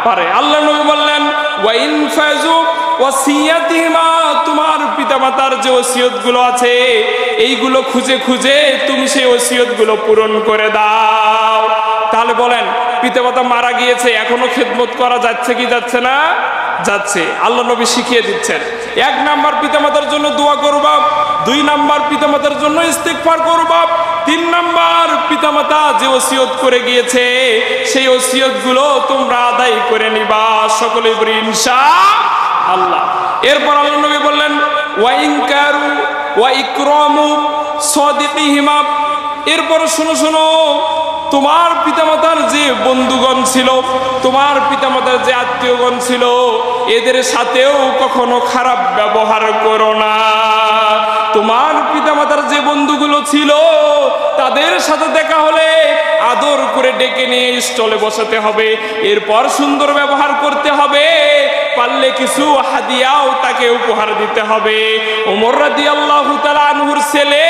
পারে। আল্লাহ নবী বললেন ওয়া ইনফাজু ওয়াসিয়াতিহিমা, তোমার পিতামাতার যে ওসিয়ত গুলো আছে এইগুলো খুঁজে খুঁজে তুমি সেই ওসিয়ত গুলো পূরণ করে দাও। তাহলে বলেন পিতামাতা মারা গিয়েছে, এখনো খেদমত করা যাচ্ছে কি যাচ্ছে না? যাচ্ছে। আল্লাহ নবী শিখিয়ে দিচ্ছেন 1 নাম্বার পিতামাতার জন্য দোয়া করবা, 2 নাম্বার পিতামাতার জন্য ইস্তিগফার করবা, 3 নাম্বার পিতামাতা যে ওসিয়ত করে গিয়েছে সেই ওসিয়ত গুলো তোমরা আদায় করে নিবা। সকলে বলি ইনশাআল্লাহ। এরপর আল্লাহ নবী বললেন ওয়া ইনকারু ওয়া ইকরামু সাদিকিহিমা, এরপর শোনো শোনো, তোমার পিতামাতার যে বন্ধুগণ ছিল, তোমার পিতামাতার যে আত্মীয়গণ ছিল, এদের সাথেও কখনো খারাপ ব্যবহার করো না। তোমার পিতামাতার যে বন্ধুগুলো ছিল তাদের সাথে দেখা হলে আদর করে ডেকে নিয়ে স্টলে বসাতে হবে, এরপর সুন্দর ব্যবহার করতে হবে, পারলে কিছু হাদিয়াও তাকে উপহার দিতে হবে। ওমর রাদিয়াল্লাহু তাআলা আনহুর ছেলে,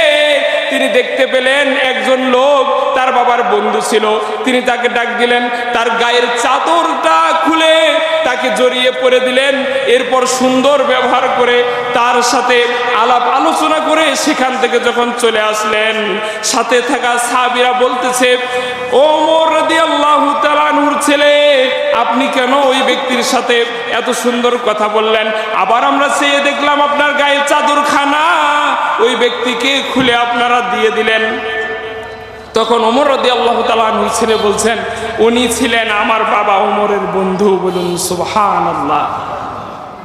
তিনি দেখতে পেলেন একজন লোক তার বাবার বন্ধু ছিল, তিনি তাকে ডাক দিলেন, তার গায়ের চাদরটা খুলে তাকে জড়িয়ে পড়ে দিলেন, এরপর সুন্দর ব্যবহার করে তার সাথে আলাপ আলোচনা করে সেখান থেকে যখন চলে আসলেন, সাথে থাকা সাহাবীরা বলতেছে ওমর রাদিয়াল্লাহু তাআলা আনহুর ছেলে, আপনি কেন ওই ব্যক্তির সাথে এত সুন্দর কথা বললেন? আবার আমরা চেয়ে দেখলাম আপনার গায়ের চাদরখানা ওই ব্যক্তিকে খুলে আপনারা দিয়ে দিলেন। তখন ওমর রাদিয়াল্লাহু তাআলা আনহুর ছেলে বলছেন উনি ছিলেন আমার বাবা ওমরের বন্ধু। বলুন সুবহানাল্লাহ।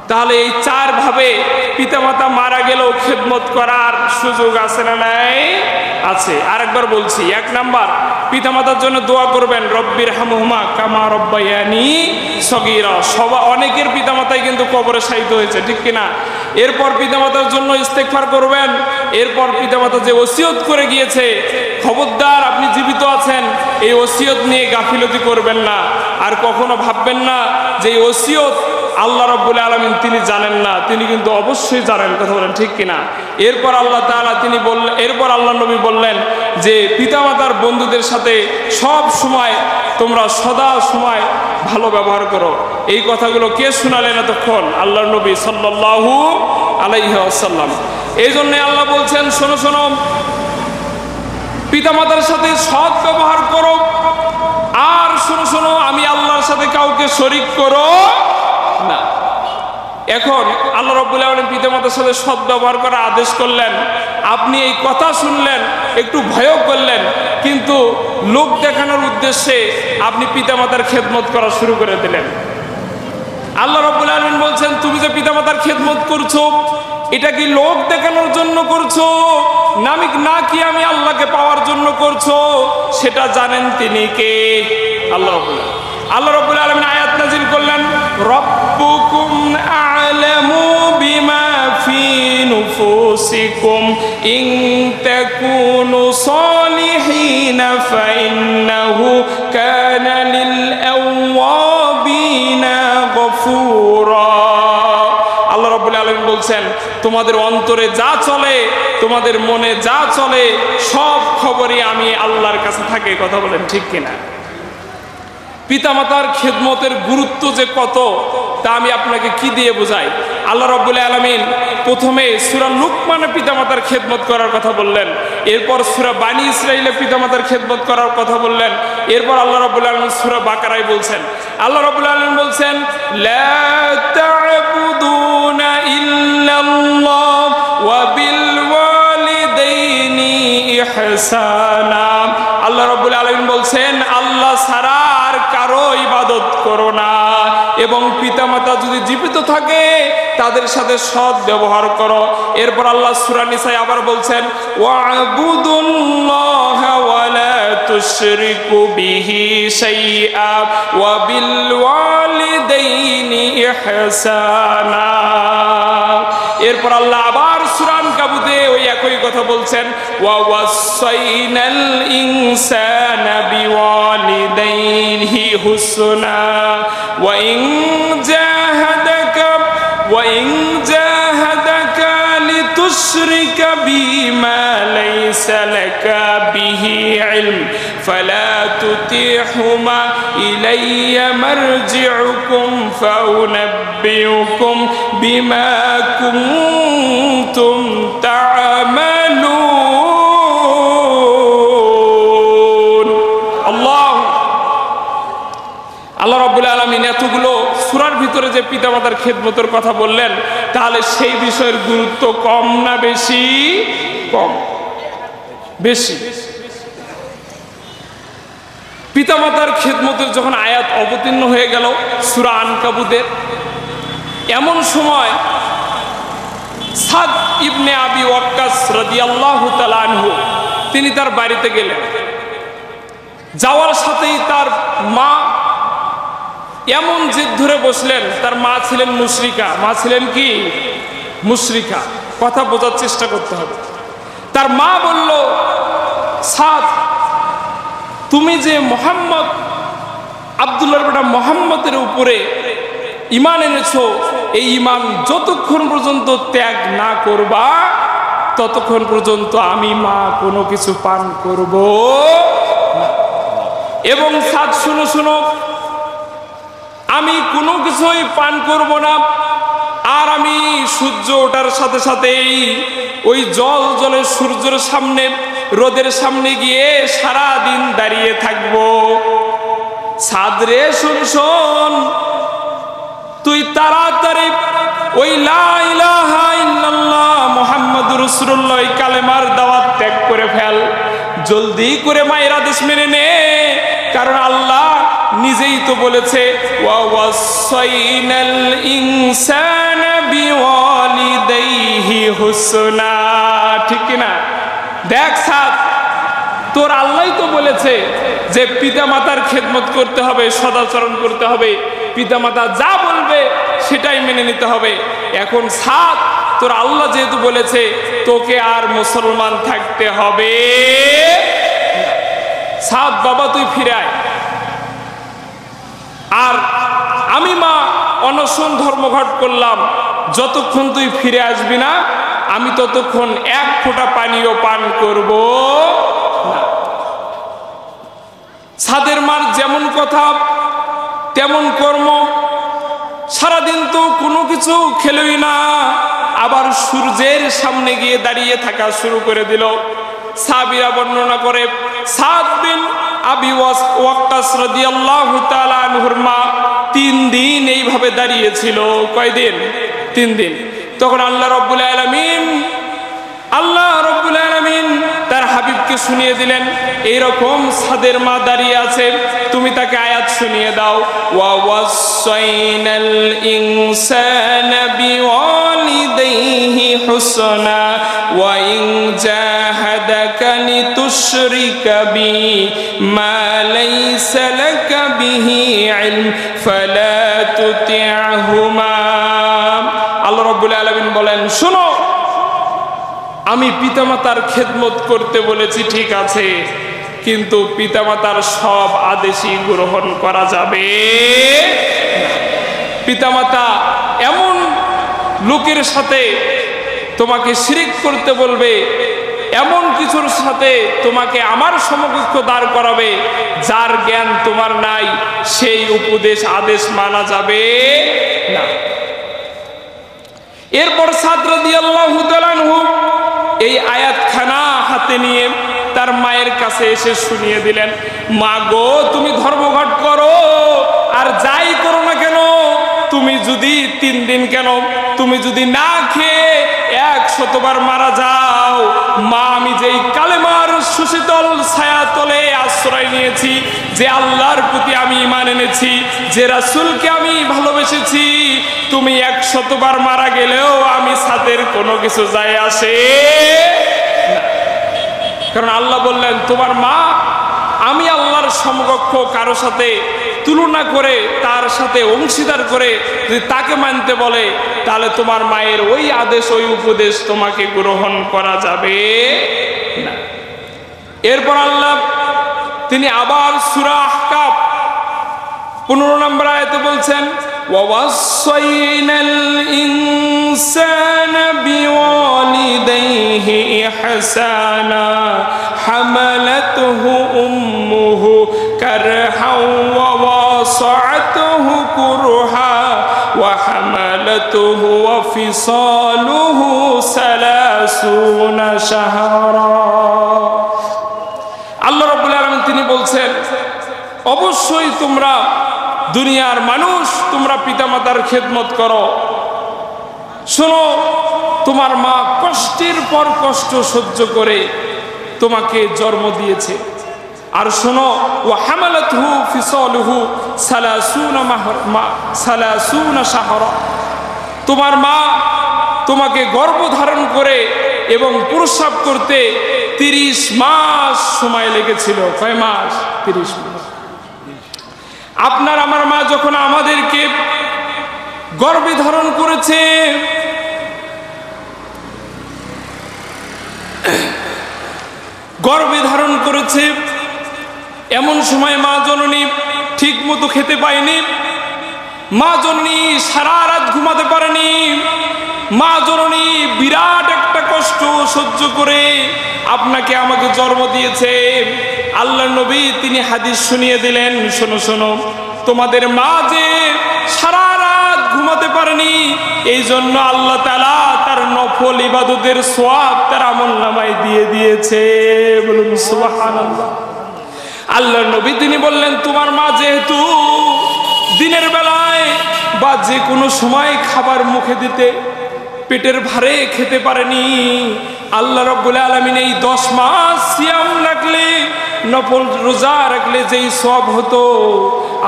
তাহলে এই চার ভাবে পিতামাতা মারা গেলেও খেদমত করার সুযোগ আছে না নাই? আছে। আরেকবার বলছি, 1 নাম্বার, পিতামাতার জন্য দোয়া করবেন, রব্বির হামহুমা কামা রব্বায়ানি সগীরা। অনেকের পিতামাতাই কিন্তু কবরে শায়িত হয়েছে, ঠিক কিনা? এরপর পিতামাতার জন্য ইস্তেগফার করবেন। এরপর পিতামাতা যে ওসিয়ত করে গিয়েছে, খবরদার আপনি জীবিত আছেন, এই ওসিয়ত নিয়ে গাফিলতি করবেন না। আর কখনো ভাববেন না যে এই ওসিয়ত আল্লাহ রাব্বুল আলামিন তিনি জানেন না, তিনি কিন্তু অবশ্যই জানেন। কথা বলেন ঠিক কিনা? এরপর আল্লাহ তাআলা তিনি বললেন, এরপর আল্লাহ নবী বললেন যে পিতামাতার বন্ধুদের সাথে সব সময় তোমরা সদা সময় ভালো ব্যবহার করো। এই কথাগুলো কে শোনালেন এতক্ষণ? আল্লাহর নবী সাল্লাল্লাহু আলাইহি ওয়াসাল্লাম। এই জন্য আল্লাহ বলছেন, শোনো শোনো, পিতামাতার সাথে সৎ ব্যবহার করো। আর শোনো শোনো, আমি আল্লাহর সাথে কাউকে শরীক করো না। এখন আল্লাহ রাব্বুল আলামিন পিতামাতার সাথে সৎ ব্যবহার করার আদেশ করলেন। আপনি এই কথা শুনলেন, একটু ভয়ও করলেন, কিন্তু লোক দেখানোর উদ্দেশ্যে আপনি পিতামাতার খেদমত করা শুরু করে দিলেন। আল্লাহ রাব্বুল আলামিন বলছেন, তুমি যে পিতামাতার খেদমত করছো, এটা কি লোক দেখানোর জন্য করছো নাকি আমি আল্লাহকে পাওয়ার জন্য করছো? সেটা জানেন তিনি কে? আল্লাহ রাব্বুল আলামিন আয়াত নাযিল করলেন, রব্বুকুম আ'লামু বিমা ফি নুফুসিকুম ইন তাকুনু সালিহিনা ফাইন্নাহু কানা লিল আওয়াবিনা গফুরা। আল্লাহ রাব্বুল আলামিন বলছেন, তোমাদের অন্তরে যা চলে, তোমাদের মনে যা চলে, সব খবরই আমি আল্লাহর কাছে থাকে। কথা বলেন ঠিক কিনা? পিতামাতার খেদমতের গুরুত্ব যে কত, তা আমি আপনাকে কি দিয়ে বোঝাই? আল্লাহ রাব্বুল আলামিন প্রথমে সূরা লুকমানে পিতামাতার খেদমত করার কথা বললেন, এরপর সূরা বানি ইসরাঈলে পিতামাতার খেদমত করার কথা বললেন, এরপর আল্লাহ রাব্বুল আলামিন সূরা বাকারায় বলছেন, আল্লাহ রাব্বুল আলামিন বলছেন, লা তা'বুদুনা ইল্লাল্লাহ ওয়া বিল ওয়ালিদাইনি ইহসানা। আল্লাহ রাব্বুল আলামিন বলছেন, আল্লাহ ছাড়া আর কারো ইবাদত করো না, এবং পিতামাতা যদি জীবিত থাকে তাদের সাথে সৎ ব্যবহার করো। এরপর আল্লাহ সূরা নিসায় আবার বলছেন, ওয়া'বুদুল্লাহা ওয়া লা তুশরিকু বিহি শাইআ ওয়া বিল ওয়ালিদাইনি ইহসানা। এরপর আল্লাহ আবার সূরা আনকাবুতে ওই একই কথা বলছেন, ওয়া ওয়াসাইনাল ইনসানা বিওয়ালিদাইহি হুসনা ওয়া ইন জাহাদাকা লিতুশরিকা বিমা লাইসা লাকা বিহি ইলম ফালা তুতিহুমা ইলাইয়া মারজিউকুম ফাউনাব্বিউকুম বিমা কুনতুম তা'মালুন। আল্লাহ রাব্বুল আলামিন এতগুলো সূরার ভিতরে যে পিতামাতার খেদমতের কথা বললেন, তাহলে সেই বিষয়ের গুরুত্ব কম না বেশি? কম, বেশি। পিতামাতার খেদমতের যখন আয়াত অবতীর্ণ হয়ে গেল সূরা আনকাবুতের, এমন সময় সাদ ইবনে আবি ওয়াক্কাস রাদিয়াল্লাহু তাআলা আনহু তিনি তার বাড়িতে গেলেন। যাওয়ার সাথেই তার মা এমন জেদ ধরে বসলেন। তার মা ছিলেন মুশরিকা। মা ছিলেন কি? মুশরিকা। কথা বোঝার চেষ্টা করতে হবে। তার মা বলল, সাদ, তুমি যে মোহাম্মদ, আব্দুল্লাহর বেটা মোহাম্মদের উপরে ঈমান এনেছো, এই ঈমান যতক্ষণ পর্যন্ত ত্যাগ না করবা ততক্ষণ পর্যন্ত আমি মা কোনো কিছু পান করব না। এবং সাদ, শুনো শুনো, আমি কোনো কিছুই পান করব না। আর আমি সূর্য ওঠার সাথে সাথেই ওই জলে সূর্যের সামনে, রোদের সামনে গিয়ে সারা দিন দাঁড়িয়ে থাকবো। সাদ রে, শুন শোন, তুই তাড়াতাড়ি ওই লা ইলাহা ইল্লাল্লাহ মুহাম্মাদুর রাসূলুল্লাহ কালেমার দাওয়াত ত্যাগ করে ফেল। জলদি করে মায়ের আদেশ মেনে নে, কারণ আল্লাহ নিজেই তো বলেছে ওয়া ওয়াসাইনাল ইনসানা বিওয়ালিদাইহি হুসনা, ঠিক কি না? দেখ সাদ, তোর আল্লাহই তো বলেছে যে পিতামাতার খেদমত করতে হবে, সদাচরণ করতে হবে, পিতামাতা যা বলবে সেটাই মেনে নিতে হবে। এখন সাদ, তোর আল্লাহ যেহেতু বলেছে তোকে আর মুসলমান থাকতে হবে, সাদ বাবা তুই ফিরে আয়। আর আমি মা অনশন ধর্মঘট করলাম, যতক্ষণ তুই ফিরে আসবি না আমি ততক্ষণ এক ফোঁটা পানিও পান করব না। সাদের মার যেমন কথা তেমন কর্ম, সারাদিন তো কোনো কিছু খেলই না, আবার সূর্যের সামনে গিয়ে দাঁড়িয়ে থাকা শুরু করে দিল। সাহাবীরা বর্ণনা করে সাদ বিন আবি ওয়াক্কাস রাদিয়াল্লাহু তাআলা আনহুর মা 3 দিন এইভাবে দাঁড়িয়েছিল। কয়দিন? 3 দিন। তখন আল্লাহ রাব্বুল আলামিন তার হাবিবকে শুনিয়ে দিলেন, এইরকম সাদের মা দাঁড়িয়ে আছে, তুমি তাকে আয়াত শুনিয়ে দাও, ওয়া ওয়াসাইনাল ইনসানা বিওয়ালিদাইহি হুসনা ওয়া ইন জাহাদাকা লিতুশরিকা বি মা লাইসা লাকা বিহি ইলম ফালা তুতি'হুমা। আল্লাহ রাব্বুল আলামিন বলেন, শোনো, আমি পিতামাতার খেদমত করতে বলেছি ঠিক আছে, কিন্তু পিতামাতার সব আদেশই গ্রহণ করা যাবে। পিতামাতা এমন লোকের সাথে তোমাকে শিরিক করতে বলবে, এমন কিছুর সাথে তোমাকে আমার সমকক্ষ দাঁড় করাবে যার জ্ঞান তোমার নাই, সেই উপদেশ আদেশ মানা যাবে না। এরপর সাদ রাদিয়াল্লাহু তাআলা আনহু এই আয়াতখানা হাতে নিয়ে তার মায়ের কাছে এসে শুনিয়ে দিলেন, মা গো, তুমি ধর্মঘট করো আর যাই করো না কেন, তুমি যদি 3 দিন কেন, তুমি যদি না খেয়ে 100 বার মারা যাও, মা আমি যেই কালেমার সুশীতল ছায়া তলে আশ্রয় নিয়েছি, যে আল্লাহর প্রতি আমি ঈমান এনেছি, যে রাসূলকে আমি ভালোবেসেছি, তুমি 100 বার মারা গেলেও আমি সাথের কোনো কিছু যায় আসে না। কারণ আল্লাহ বললেন, তোমার মা আমি আল্লাহর সমকক্ষ কারো সাথে তুলনা করে, তার সাথে অংশীদার করে যদি তাকে মানতে বলে, তাহলে তোমার মায়ের ওই আদেশ ওই উপদেশ তোমাকে গ্রহণ করা যাবে না। এরপর আল্লাহ তিনি আবার সূরা আহকাফ 15 নম্বর আয়াতে বলছেন, ওয়াসাইনাল ইনসানা বিওয়ালিদাইহি ইহসানা হামালাতুহু উম্মুহু কারহা ওয়া ওয়াসাআতুহু কুরহা ওয়া হামালাতুহু ওয়া ফিসালুহু 30 শাহরা। আল্লাহ রাব্বুল আলামিন তিনি বলছেন, অবশ্যই তোমরা দুনিয়ার মানুষ, তোমরা পিতামাতার খেদমত করো। শোনো, তোমার মা কষ্টের পর কষ্ট সহ্য করে তোমাকে জন্ম দিয়েছে। আর শোনো, ওয়া হামালাতুহু ফিসালুহু 30 শাহরা, তোমার মা তোমাকে গর্ভধারণ করে এবং প্রসব করতে 30 মাস সময় লেগেছিল। কয় মাস? 30 মাস। আপনার আমার মা যখন আমাদেরকে গর্ভে ধারণ করেছে, এমন সময় মা জননী ঠিক মতো খেতে পায়নি, মা জননী সারা রাত ঘুমাতে পারেনি, মা জননী বিরাট একটা কষ্ট সহ্য করে আপনাকে আমাকে জন্ম দিয়েছে। আল্লাহর নবী তিনি হাদিস শুনিয়ে দিলেন, শোনো শোনো, তোমাদের মা যে সারা রাত ঘুমাতে পারেনি, এই জন্য আল্লাহ তাআলা তার নফল ইবাদতের সওয়াব তার আমলনামায় দিয়ে দিয়েছে। বলুন সুবহানাল্লাহ। আল্লাহর নবী তিনি বললেন, তোমার মা যেহেতু দিনের বেলায় বা যে কোনো সময় খাবার মুখে দিতে পেটের ভারে খেতে পারেনি, আল্লাহ রাব্বুল আলামিন এই 10 মাস সিয়াম রাখলে নফল রোজা রাখলে যেই সওয়াব হতো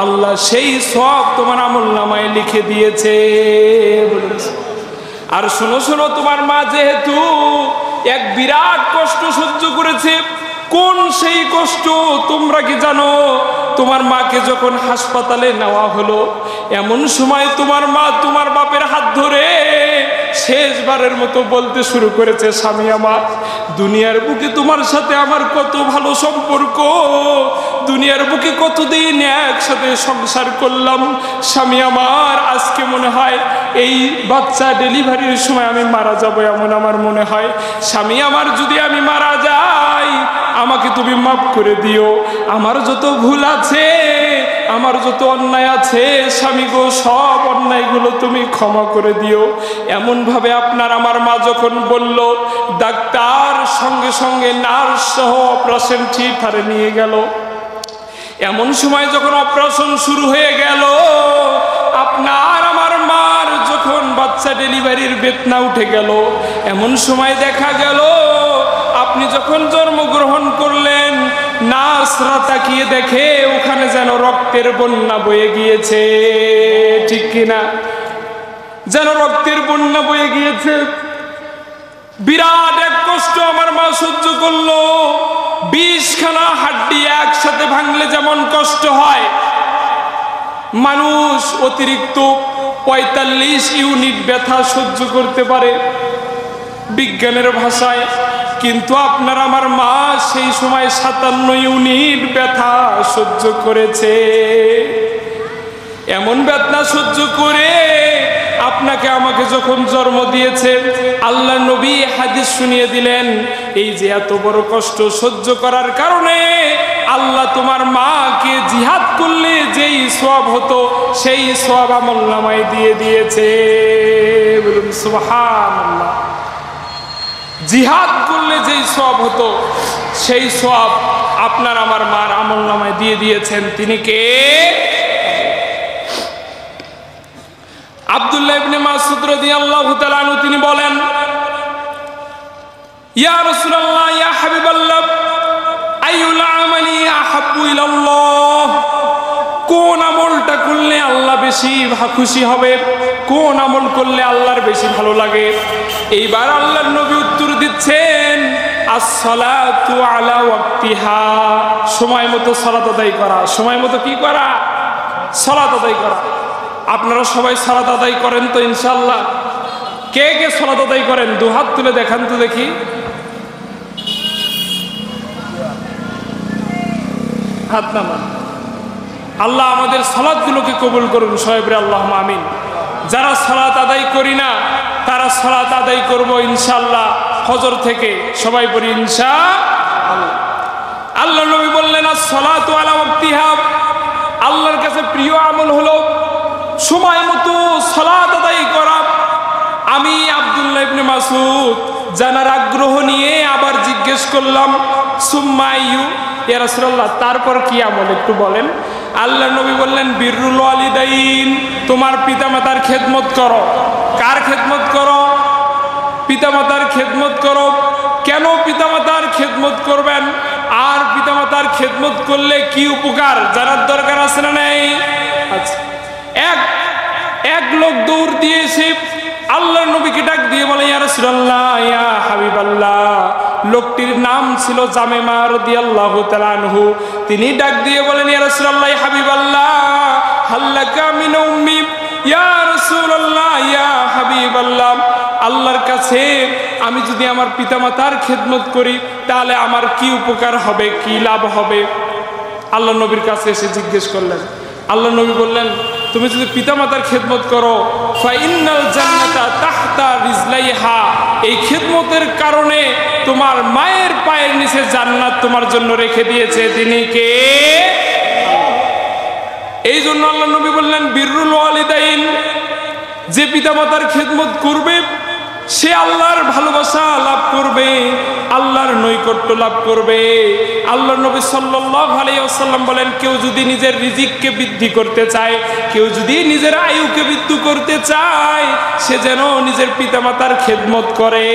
আল্লাহ সেই সওয়াব তোমার আমলনামায় লিখে দিয়েছে। আর শোনো শোনো, তোমার মা যেহেতু এক বিরাট কষ্ট সহ্য করেছে, কোন সেই কষ্ট তোমরা কি জানো? তোমার মাকে যখন হাসপাতালে নেওয়া হলো, এমন সময় তোমার মা তোমার বাপের হাত ধরে শেষবারের মতো বলতে শুরু করেছে, স্বামী আমার, দুনিয়ার বুকে তোমার সাথে আমার কত ভালো সম্পর্ক, দুনিয়ার বুকে কতদিন একসাথে সংসার করলাম, স্বামী আমার, আজকে মনে হয় এই বাচ্চা ডেলিভারির সময় আমি মারা যাবো এমন আমার মনে হয়। স্বামী আমার, যদি আমি মারা যাই আমাকে তুমি মাফ করে দিও, আমার যত ভুল আছে, আমার যত অন্যায় আছে স্বামী গো, সব অন্যায়গুলো তুমি ক্ষমা করে দিও। এমন ভাবে আপনার আমার মা যখন বলল, ডাক্তার সঙ্গে সঙ্গে নার্স সহ অপারেশন থিয়েটারে নিয়ে গেল। এমন সময় যখন অপারেশন শুরু হয়ে গেল, আপনার আমার মার যখন বাচ্চা ডেলিভারির বেদনা উঠে গেল, এমন সময় দেখা গেল আপনি যখন জন্মগ্রহণ করলেন, নার্সরা তাকিয়ে দেখে ওখানে যেন রক্তের বন্যা বয়ে গিয়েছে, ঠিক কিনা? যেন রক্তের বন্যা বয়ে গিয়েছে। বিরাট এক কষ্ট আমার মা সহ্য করলো। 20খানা হাড্ডি একসাথে ভাঙলে যেমন কষ্ট হয়, মানুষ অতিরিক্ত 45 ইউনিট ব্যথা সহ্য করতে পারে বিজ্ঞানের ভাষায়, কিন্তু আপনার আমার মা সেই সময় 57 ইউনিট ব্যথা সহ্য করেছে। এমন ব্যথা সহ্য করে আপনাকে আমাকে যখন জন্ম দিয়েছে, আল্লাহ নবী হাদিস শুনিয়ে দিলেন, এই যে এত বড় কষ্ট সহ্য করার কারণে আল্লাহ তোমার মাকে জিহাদ করলে যেই সওয়াব হতো সেই সওয়াব আমলনামায় দিয়ে দিয়েছে। বলুন সুবহানাল্লাহ। জিহাদ করলে যেই সওয়াব হতো সেই সওয়াব আপনার আমার মার আমলনামায় দিয়ে দিয়েছেন। তিনি কে? আব্দুল্লাহ ইবনে মাসউদ রাদিয়াল্লাহু তাআলা আনহু তিনি বলেন, ইয়া রাসূলুল্লাহ, ইয়া হাবিবাল্লাহ, আইয়ুল আমালি আহাব্বু ইলাল্লাহ, কোন আমলটা করলে আল্লাহ বেশি খুশি হবে, কোন আমল করলে আল্লাহর বেশি ভালো লাগে? এইবার আল্লাহর নবী উত্তর দিচ্ছেন, as-salatu ala ওয়াক্তিহা, সময় মতো সালাত আদায় করা। সময় মতো কি করা? সালাত আদায় করা। আপনারা সবাই সালাত আদায় করেন তো ইনশাআল্লাহ? কে কে সালাত আদায় করেন দুহাত তুলে দেখান তো দেখি। হাত নামান। আল্লাহ আমাদের সালাতগুলোকে কবুল করুন সবাই বলে আল্লাহুম্মা আমিন। যারা সালাত আদায় করি না তারা সালাত আদায় করব ইনশাআল্লাহ ফজর থেকে, সবাই বলি ইনশাআল্লাহ। আল্লাহ নবী বললেন, as-salatu ala ওয়াক্তিহা, আল্লাহর কাছে প্রিয় আমল হলো সময় মতো সালাত আদায় করা। আমি আব্দুল্লাহ ইবনে মাসউদ জানার আগ্রহ নিয়ে আবার জিজ্ঞেস করলাম, সুম্মা আইয়ু ইয়া রাসূলুল্লাহ, তারপর কি আমল একটু বলেন। আল্লাহ নবী বললেন, বিররুল ওয়ালিদাইন, তোমার পিতামাতার খেদমত করো। কার খেদমত করো? পিতামাতার খেদমত করো। কেন পিতামাতার খেদমত করবেন? আর পিতামাতার খেদমত করলে কি উপকার জানার দরকার আছে না নেই? আচ্ছা, এক লোক দৌড় দিয়ে এসে আল্লাহর নবীকে ডাক দিয়ে বলে, ইয়া রাসূলুল্লাহ, ইয়া হাবিবাল্লাহ। লোকটির নাম ছিল জামেমা রাদিয়াল্লাহু তাআলা আনহু। তিনি ডাক দিয়ে বলেন, ইয়া রাসূলুল্লাহ, ইয়া হাবিবাল্লাহ, হাল্লাকা মিন উম্মি, ইয়া রাসূলুল্লাহ, ইয়া হাবিবাল্লাহ, আল্লাহর কাছে আমি যদি আমার পিতামাতার খেদমত করি তাহলে আমার কি উপকার হবে, কি লাভ হবে? আল্লাহ নবীর কাছে এসে জিজ্ঞেস করলেন। আল্লাহ নবী বললেন, তুমি যদি পিতামাতার খেদমত করো, ফাইন্নাল জান্নাতা তাহতা রিজলাইহা, এই খেদমতের কারণে তোমার মায়ের পায়ের নিচে জান্নাত তোমার জন্য রেখে দিয়েছে। তিনি কে? এই জন্য আল্লাহ নবী বললেন, বিররুল ওয়ালিদাইন, যে পিতামাতার খেদমত করবে সে আল্লাহর ভালোবাসা লাভ করবে, আল্লাহর নৈকট্য লাভ করবে। আল্লাহর নবী সাল্লাল্লাহু আলাইহি ওয়াসাল্লাম বলেন, কেউ যদি নিজের রিজিককে বৃদ্ধি করতে চায়, কেউ যদি নিজের আয়ুকে বৃদ্ধি করতে চায়, সে যেন নিজের পিতামাতার খেদমত করে।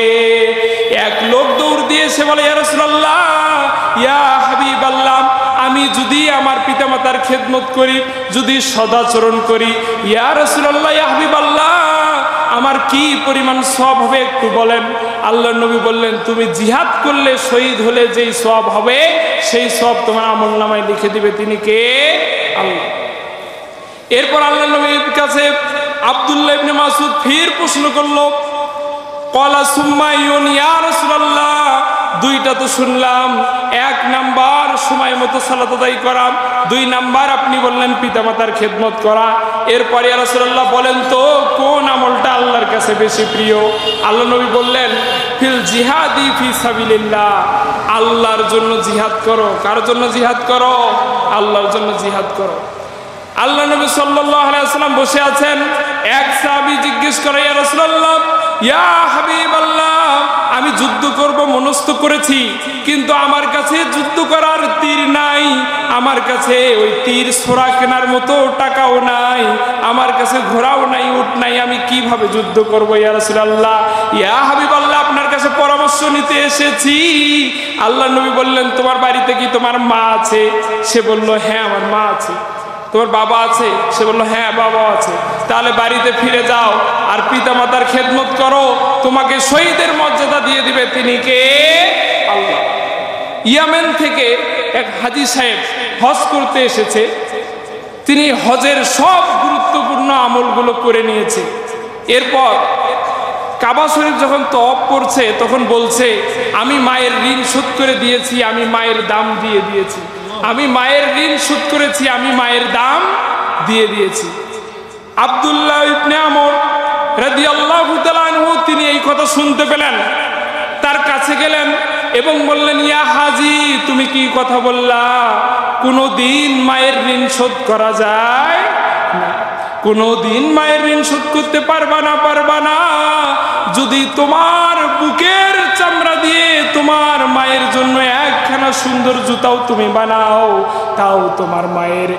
এক লোক দৌড় দিয়ে এসে বলে, ইয়া রাসূলুল্লাহ, ইয়া হাবিবাল্লাহ, আমি যদি আমার পিতামাতার খেদমত করি, যদি সদাচরণ করি, ইয়া রাসূলুল্লাহ, ইয়া হাবিবাল্লাহ, আমার কি পরিমাণ সওয়াব হবে একটু বলেন। আল্লাহর নবী বললেন, তুমি জিহাদ করলে, শহীদ হলে যেই সওয়াব হবে সেই সওয়াব তোমার আমলনামায় লিখে দিবে তিনি কে? আল্লাহ। এরপর আল্লাহর নবীর কাছে আব্দুল্লাহ ইবনে মাসউদ ফির প্রশ্ন করলো, ক্বালা সুম্মা ইয়া রাসূলুল্লাহ, দুইটা তো শুনলাম, এক নাম্বার সময় মতো সালাত আদায় করা, দুই নাম্বার আপনি বললেন পিতামাতার খেদমত করা। এরপরে ইয়া রাসূলুল্লাহ বলেন তো কোন আমলটা আল্লাহর কাছে বেশি প্রিয়? আল্লাহ নবী বললেন, ফিল জিহাদি ফি সাবিলিল্লাহ, আল্লাহর জন্য জিহাদ করো। কার জন্য জিহাদ করো? আল্লাহর জন্য জিহাদ করো। আল্লাহ নবী সাল্লাল্লাহু আলাইহি ওয়াসাল্লাম বসে আছেন, এক সাহাবী জিজ্ঞেস করে, ইয়া রাসূলুল্লাহ, ইয়া হাবিবাল্লাহ, আমি যুদ্ধ করব মনস্থ করেছি, কিন্তু আমার কাছে যুদ্ধ করার তীর নাই, আমার কাছে ওই তীর ছোরা কেনার মতো টাকাও নাই, আমার কাছে ঘোড়াও নাই, উট নাই, আমি কিভাবে যুদ্ধ করব ইয়া রাসূলুল্লাহ? ইয়া হাবিবাল্লাহ, আপনার কাছে পরামর্শ নিতে এসেছি। আল্লাহ নবী বললেন, তোমার বাড়িতে কি তোমার মা আছে? সে বলল, হ্যাঁ আমার মা আছে। তোমার বাবা আছে? সে বলল, হ্যাঁ বাবা আছে। তাহলে বাড়িতে ফিরে যাও আর পিতামাতার খেদমত করো, তোমাকে শহীদের মর্যাদা দিয়ে দিবে তিনি কে? আল্লাহ। ইয়ামেন থেকে এক হাজী সাহেব হজ করতে এসেছে, তিনি হজের সব গুরুত্বপূর্ণ আমলগুলো করে নিয়েছে। এরপর কাবা শরীফ যখন তওয়াফ করছে তখন বলছে, আমি মায়ের ঋণ শোধ করে দিয়েছি, আমি মায়ের দাম দিয়ে দিয়েছি, আমি মায়ের ঋণ শোধ করেছি, আমি মায়ের দাম দিয়ে দিয়েছি। আব্দুল্লাহ ইবনে আমর রাদিয়াল্লাহু তাআলা আনহু তিনি এই কথা শুনতে পেলেন, তার কাছে গেলেন এবং বললেন, ইয়া হাজী, তুমি কি কথা বললা? কোনোদিন মায়ের ঋণ শোধ করা যায় না, কোনোদিন মায়ের ঋণ শোধ করতে পারবা না। যদি তোমার বুকের চামড়া দিয়ে তোমার মায়ের জন্য একখানা সুন্দর জুতাও তুমি বানাও, তাও তোমার মায়ের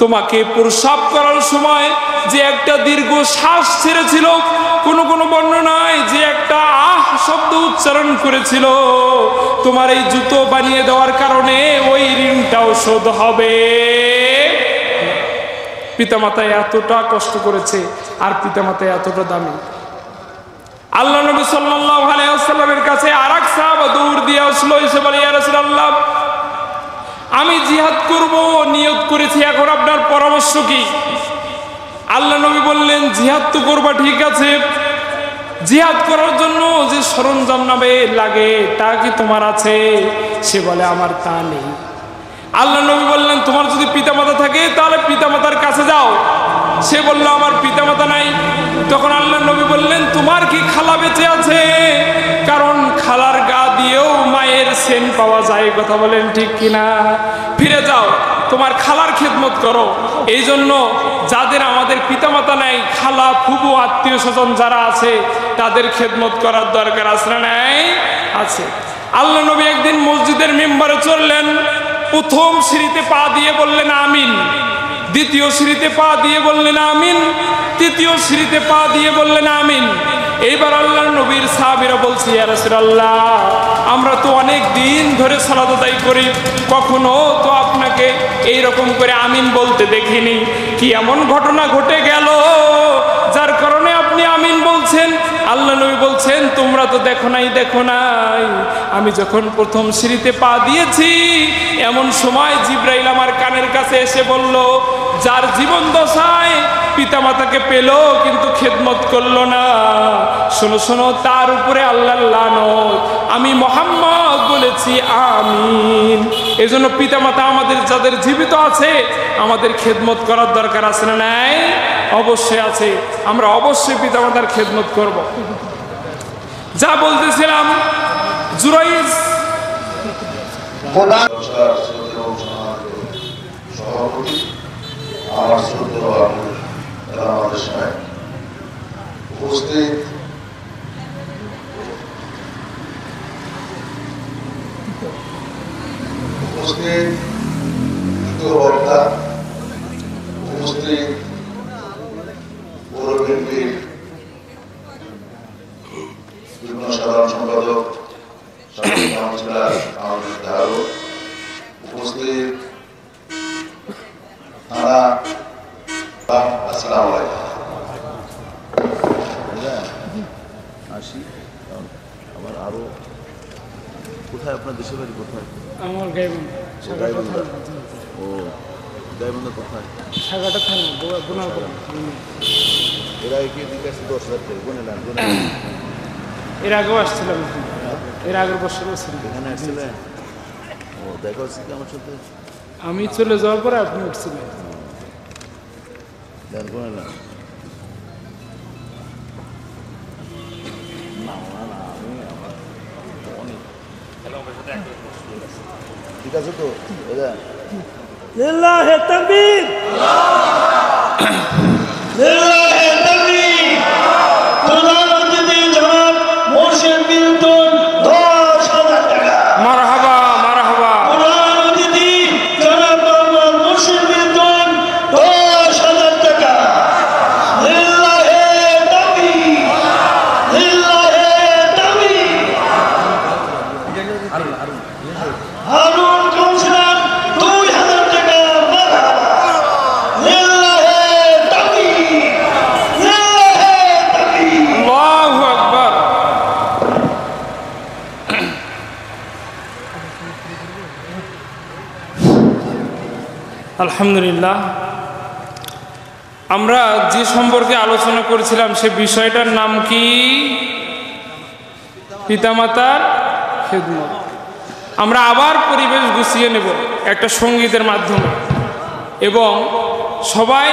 তোমাকে প্রসাব করার সময় যে একটা দীর্ঘ শ্বাস ছেড়েছিল, কোনো বর্ণনায় যে একটা আহ শব্দ উচ্চারণ করেছিল, তোমার এই জুতো বানিয়ে দেওয়ার কারণে ওই ঋণটাও শোধ হবে। পিতামাতা এতটা কষ্ট করেছে আর পিতামাতা এতটা দামি। আল্লাহ নবী সাল্লাল্লাহু আলাইহি ওয়াসাল্লামের কাছে আরেক সাহাবা দৌড় দিয়ে আসলো, এসে বলে, ইয়া রাসূলুল্লাহ, আমি জিহাদ করব নিয়ত করেছি, এখন আপনার পরামর্শ কি? আল্লাহ নবী বললেন, জিহাদ তো করবা ঠিক আছে, জিহাদ করার জন্য যে সরঞ্জাম নামে লাগে তা কি তোমার আছে? সে বলে, আমার তা নেই। আল্লাহ নবী বললেন, তোমার যদি পিতামাতা থাকে তাহলে পিতামাতার কাছে যাও। সে বলল, আমার পিতামাতা নাই। তখন আল্লাহ নবী বললেন, তোমার কি খালা বেঁচে আছে? কারণ খালার গা দিয়েও মায়ের সেন পাওয়া যায়, কথা বলেন ঠিক কিনা? ফিরে যাও, তোমার খালার খেদমত করো। এই জন্য যাদের আমাদের পিতামাতা নাই, খালা ফুফু আত্মীয় স্বজন যারা আছে তাদের খেদমত করার দরকার আছে না নাই? আছে। আল্লাহ নবী একদিন মসজিদের মিম্বারে চললেন, প্রথম সিঁড়িতে পা দিয়ে বললেন আমিন, দ্বিতীয় সিঁড়িতে পা দিয়ে বললেন আমিন, তৃতীয় সিঁড়িতে পা দিয়ে বললেন আমিন। এইবার আল্লাহর নবীর সাহাবীরা বলছে, ইয়া রাসূলুল্লাহ, আমরা তো অনেক দিন ধরে সালাত আদায় করি, কখনো তো আপনাকে এই রকম করে আমিন বলতে দেখিনি, কি এমন ঘটনা ঘটে গেল যার কারণে আপনি আমিন বলছেন? আল্লাহ নবী বলছেন, তোমরা তো দেখো নাই, আমি যখন প্রথম সিঁড়িতে পা দিয়েছি এমন সময় জিবরাইল আমার কানের কাছে এসে বলল, যার জীবন দশায় পিতামাতাকে পেল কিন্তু খেদমত করলো না, শোনো শোনো, তার উপরে আল্লাহর লানত। আমি মুহাম্মদ বলেছি আমিন। এজন্য পিতামাতা আমাদের যাদের জীবিত আছে আমাদের খেদমত করার দরকার আছে না নাই? অবশ্যই আছে। আমরা অবশ্যই পিতামাতার খেদমত করব। যা বলতেছিলাম, জুরাইজ সভাপতি আমার শ্রদ্ধেয় আমাদের সাহেব উপস্থিত, বক্তা, উপস্থিত পৌর বিএনপির যুগ্ম সাধারণ সম্পাদক, উপস্থিত কোথায়? আমার গাইবান্ধা সাগাটা থানা। ও গাইবান্ধা কোথায়? সাগাটা থানা বোনারপুর। এরা কি এদিকে আসছে 10,000 টাকা গুনে নেন এর আগেও আসছিলাম, এর আগের বছর ছিলাম। এখানে আসছিলেন? ও দেখা হচ্ছে কি আমার সাথে? আমি চলে যাওয়ার পরে আপনি উঠছিলেন। দেন গুনে নেন। ঠিক আছে তো লিল্লাহি তাকবীর, লিল্লাহি তাকবীর। প্রধান অতিথি জনাব মোর্শেদ বিল্টন 10,000 টাকা। মারহাবা মারহাবা। প্রধান অতিথি জনাব মোহাম্মদ মোর্শেদ বিল্টন 10,000 টাকা। লিল্লাহি তাকবীর, লিল্লাহি তাকবীর। হারুন কাউন্সিলর 2,000 টাকা। মারহাবা। লিল্লাহি তাকবীর, লিল্লাহি তাকবীর। আল্লাহু আকবার। আলহামদুলিল্লাহ, আমরা যে সম্পর্কে আলোচনা করেছিলাম সে বিষয়টার নাম কি? পিতামাতার খেদমত। আমরা আবার পরিবেশ গুছিয়ে নেব একটা সঙ্গীতের মাধ্যমে, এবং সবাই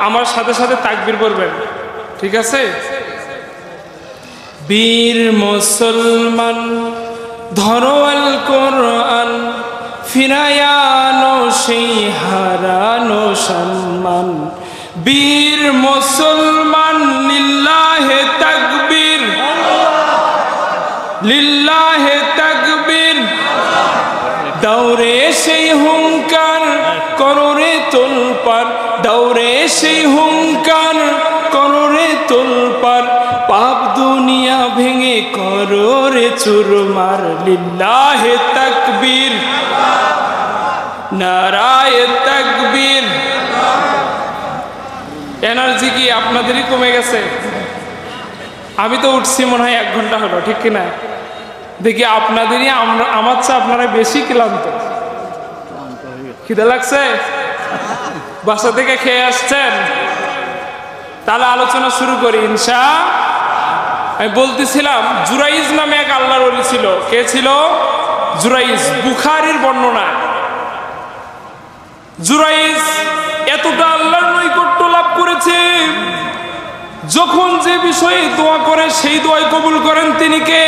আমার সাথে সাথে তাকবীর করবেন, ঠিক আছে? বীর মুসলমান ধরো আল কোরআন, ফিরায়ানো সেই হারানো সম্মান। বীর মুসলমান লিল্লাহে তাকবীর, লিল্লাহে তাকবীর। দৌড়ে সেই হুঙ্কার কররে তোলপার, দৌড়ে সেই হুঙ্কার কররে তোলপার। পাপ দুনিয়া ভেঙে কররে চুরমার। লিল্লাহে তাকবীর, নারায়ে তাকবীর। এনার্জি কি আপনাদেরই কমে গেছে? আমি তো উঠছি মনে হয় 1 ঘন্টা হলো, ঠিক কিনা? দেখি আপনাদেরই আমার চেয়ে আপনারা বেশি ক্লান্ত। খিদে লাগছে? বাসা থেকে খেয়ে আসছেন? তাহলে আলোচনা শুরু করি ইনশাআল্লাহ। আমি বলতেছিলাম জুরাইজ নামে এক আল্লাহর ওলি ছিল। কে ছিল? জুরাইজ। বুখারীর বর্ণনা। জুরাইজ এতটা আল্লাহর নৈকট্য লাভ করেছে, যখন যে বিষয়ে দোয়া করে সেই দোয়াই কবুল করেন তিনি কে?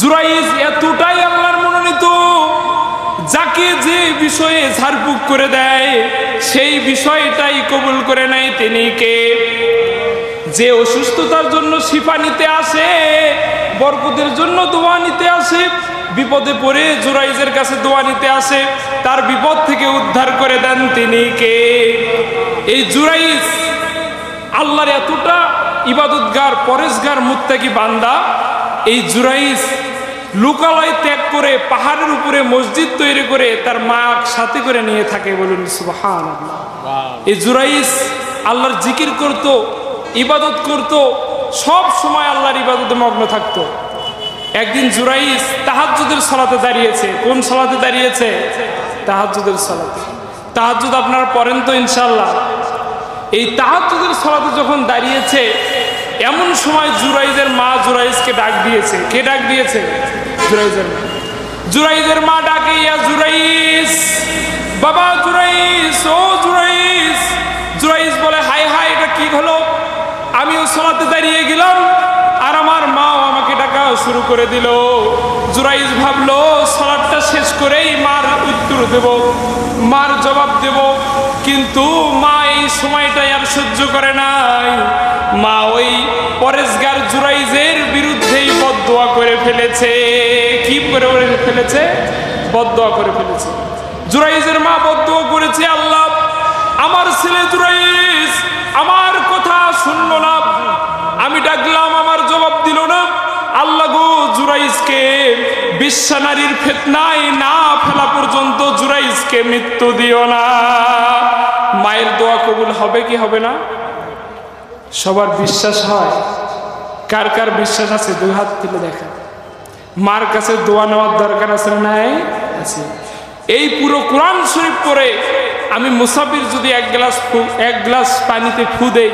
জুরাইজ এতটাই আল্লাহর মনোনীত, যাকে যে বিষয়ে ঝাড়ফুঁক করে দেয় সেই বিষয়টাই কবুল করে নেয় তিনি কে? যে অসুস্থতার জন্য শিফা নিতে আসে, বরকতের জন্য দোয়া নিতে আসে, বিপদে পড়ে জুরাইজের কাছে দোয়া নিতে আসে, তার বিপদ থেকে উদ্ধার করে দেন তিনি কে? এই জুরাইজ আল্লাহর এতটা ইবাদতগার, পরেশগার, মুত্তাকি বান্দা। এই জুরাইজ লোকালয় ত্যাগ করে পাহাড়ের উপরে মসজিদ তৈরি করে তার মা সাথে করে নিয়ে থাকে। বলুন সুবহানাল্লাহ। এই জুরাইজ আল্লাহর জিকির করত, ইবাদত করত, সব সময় আল্লাহর ইবাদতে মগ্ন থাকতো। একদিন জুরাইজ তাহাজ্জুদের সালাতে দাঁড়িয়েছে। কোন সালাতে দাঁড়িয়েছে? তাহাজ্জুদের সালাতে। তাহাজ্জুদ আপনারা পড়েন তো ইনশাআল্লাহ? এই তাহাজ্জুদের সালাতে যখন দাঁড়িয়েছে, এমন সময় জুরাইজের মা জুরাইজকে ডাক দিয়েছে। কে ডাক দিয়েছে? জুরাইজের মা। জুরাইজের মা ডাকে, ইয়া জুরাইজ, বাবা জুরাইজ, ও জুরাইজ। জুরাইজ বলে, হায় হায়, এটা কি হলো? আমিও সালাতে দাঁড়িয়ে গেলাম আর আমার মাও আমাকে ডাকা শুরু করে দিল। জুরাইজ ভাবলো সালাতটা শেষ করেই মার উত্তর দেব, মার জবাব দেব, কিন্তু মা এই সময়টাই আর সহ্য করে নাই। মা ওই পরেশগার জুরাইজের বিরুদ্ধেই বদদোয়া করে ফেলেছে। কি করে ফেলেছে? বদদোয়া করে ফেলেছে। জুরাইজের মা বদদোয়া করেছে, আল্লাহ আমার ছেলে জুরাইজ আমার কথা শুনলো না, আমি ডাকলাম আমার জবাব দিল না। আল্লাহ গো, জুরাইজকে বিশ্বা নারীর ফিতনায় না ফেলা পর্যন্ত জুরাইজকে মৃত্যু দিও না। মায়ের দোয়া কবুল হবে কি হবে না? সবার বিশ্বাস হয়? কার কার বিশ্বাস আছে? 2 হাত তুলে দেখা। মার কাছে দোয়া নেওয়ার দরকার আছে না নাই? আছে। এই পুরো কোরআন শরীফ পড়ে আমি মুসাফির যদি এক গ্লাস পানিতে ফু দেই,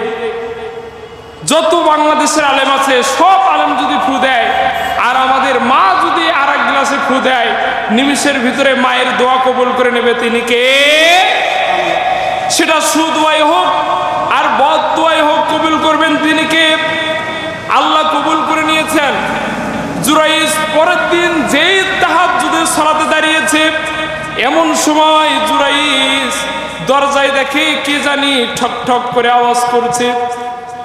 যত বাংলাদেশের আলেম আছে সব আলেম যদি ফু দেয়, আর আমাদের মা যদি আর এক গ্লাসে ফু দেয়, নিমিষের ভিতরে মায়ের দোয়া কবুল করে নেবে। তিনি কে? সেটা সুদোয়াই হোক আর বদদোয়াই হোক, কবুল করবেন তিনি কে? আল্লাহ কবুল করে নিয়েছেন। জুরাইজ পরের দিন যেই তাহাজ্জুদের সালাতে দাঁড়িয়েছে, এমন সময় জুরাইজ দরজায় দেখে কে জানি ঠক ঠক করে আওয়াজ করছে।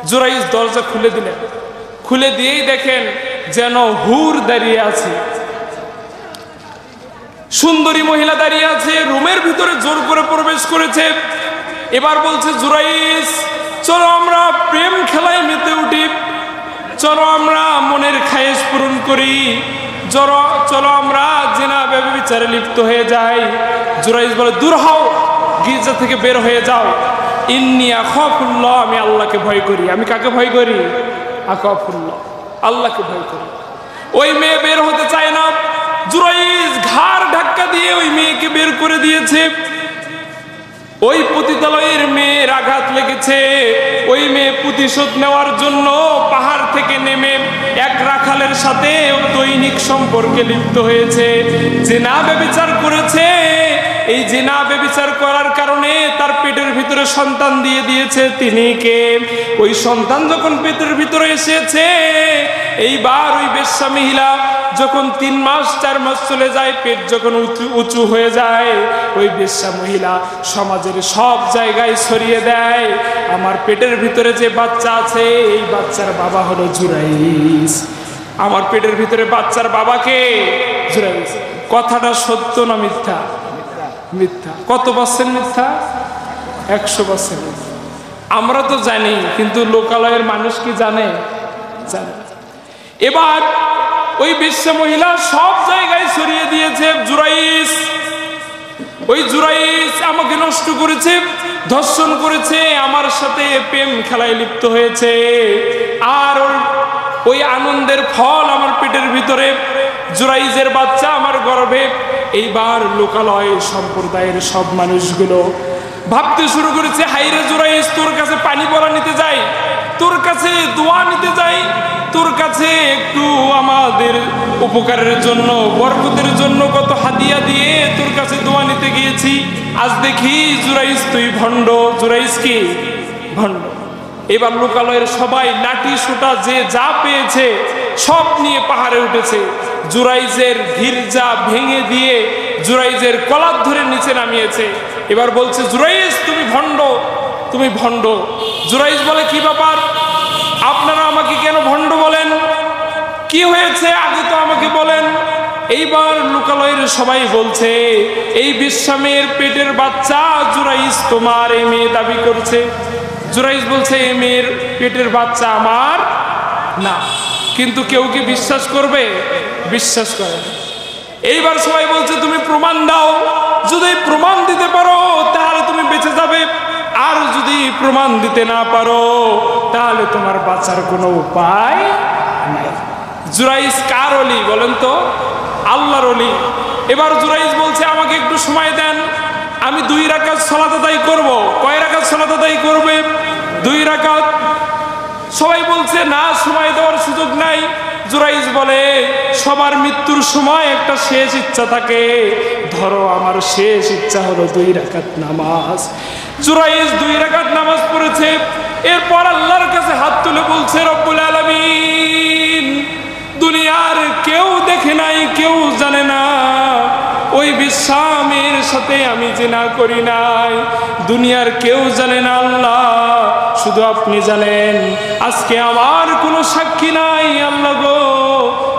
জুরাইজ দরজা খুলে দিলেন, খুলে দিয়েই দেখেন যেন হুর দাঁড়িয়ে আছে, সুন্দরী মহিলা দাঁড়িয়ে আছে, রুমের ভিতরে জোর করে প্রবেশ করেছে। এবার বলছে জুরাইজ, চলো আমরা প্রেম খেলায় মেতে উঠি, চলো আমরা মনের খায়েশ পূরণ করি, চলো আমরা জিনা ব্যভিচারে লিপ্ত হয়ে যাই। জুরাইজ বলে, দূর হও, গির্জা থেকে বের হয়ে যাও। ইন্নী আখাফুল্লাহ, আমি আল্লাহকে ভয় করি। আমি কাকে ভয় করি? আখাফুল্লাহ, আল্লাহকে ভয় করি। ওই মেয়ে বের হতে চায় না, জুরাইজ ঘাড় ধাক্কা দিয়ে ওই মেয়েকে বের করে দিয়েছে। ওই পতিতালয়ের মেয়ের আঘাত লেগেছে। ওই মেয়ে প্রতিশোধ নেওয়ার জন্য পাহাড় থেকে নেমে এক রাখালের সাথে দৈনিক সম্পর্কে লিপ্ত হয়েছে, জিনা ব্যভিচার করেছে। এই জিনা ব্যভিচার করার কারণে তার পেটের ভিতরে সন্তান দিয়ে দিয়েছে। তিনি কে? ওই সন্তান যখন পেটের ভিতরে এসেছে, এইবার ওই বেশ্যা মহিলা যখন 3 মাস 4 মাস চলে যায়, পেট যখন উঁচু হয়ে যায়, ওই বেশ্যা মহিলা সমাজের সব জায়গায় ছড়িয়ে দেয়, আমার পেটের ভিতরে যে বাচ্চা আছে, এই বাচ্চার বাবা হলো জুরাইজ। আমার পেটের ভিতরে বাচ্চার বাবাকে জুরাইজ। কথাটা সত্য না মিথ্যা? মিথ্যা। কত পার্সেন্ট মিথ্যা? 100%। আমরা তো জানি, কিন্তু লোকালয়ের মানুষ কি জানে? জানে। এবার ওই বেশ্যা মহিলা সব জায়গায় ছড়িয়ে দিয়েছে জুরাইজ। ওই জুরাইজ আমাকে নষ্ট করেছে, ধর্ষণ করেছে, আমার সাথে প্রেম খেলায় লিপ্ত হয়েছে, আর ওই আনন্দের ফল আমার পেটের ভিতরে, জুরাইজের বাচ্চা আমার গর্ভে। এইবার লোকালয় সম্প্রদায়ের সব মানুষগুলো ভাবতে শুরু করেছে, হাইরে জুরাইজ, তোর কাছে পানি পড়া নিতে যাই, তোর কাছে দোয়া নিতে যাই, তোর কাছে একটু আমাদের উপকারের জন্য, বরকতের জন্য কত হাদিয়া দিয়ে তোর কাছে দোয়া নিতে গিয়েছি, আজ দেখি জুরাইজ তুই ভণ্ড। জুরাইজ কি? ভণ্ড। এবার লোকালয়ের সবাই লাঠি সোটা যে যা পেয়েছে সব নিয়ে পাহাড়ে উঠেছে। জুরাইজের গির্জা ভেঙে দিয়ে জুরাইজের কলার ধরে নিচে নামিয়েছে। এবার বলছে, জুরাইজ তুমি ভণ্ড, তুমি ভণ্ড। জুরাইজ বলে, কি ব্যাপার, আপনারা আমাকে কেন ভণ্ড বলেন? কি হয়েছে আগে তো আমাকে বলেন। এইবার লোকালয়ের সবাই বলছে, এই বেশ্যা মেয়ের পেটের বাচ্চা জুরাইজ তোমার। এই মেয়ে দাবি করছে। জুরাইজ বলছে, এই মেয়ের পেটের বাচ্চা আমার না। কিন্তু কেউ কি বিশ্বাস করবে? বিশ্বাস করে না। এইবার সবাই বলছে, তুমি প্রমাণ দাও, যদি প্রমাণ দিতে পারো তাহলে তুমি বেঁচে যাবে, আর যদি প্রমাণ দিতে না পারো তাহলে তোমার বাঁচার কোনো উপায় নাই। জুরাইজ কার ওলি বলেন তো? আল্লাহর ওলি। এবার জুরাইজ বলছে, আমাকে একটু সময় দেন, আমি 2 রাকাত সালাত আদায় করব। কয় রাকাত সালাত আদায় করবে? 2 রাকাত। সবাই বলছে, না, সময় দেওয়ার সুযোগ নাই। জুরাইজ বলে, সবার মৃত্যুর সময় একটা শেষ ইচ্ছা থাকে, ধরো আমার শেষ ইচ্ছা হলো 2 রাকাত নামাজ। জুরাইজ 2 রাকাত নামাজ পড়েছে। এরপর আল্লাহর কাছে হাত তুলে বলছে, রব্বুল আলামিন, দুনিয়ার কেউ দেখে নাই, কেউ জানে না, ওই বেশ্যা মেয়ের সাথে আমি জিনা করি নাই, দুনিয়ার কেউ জানে না আল্লাহ, শুধু আপনি জানেন। আজকে আমার কোনো সাক্ষী নাই আল্লাহ গো,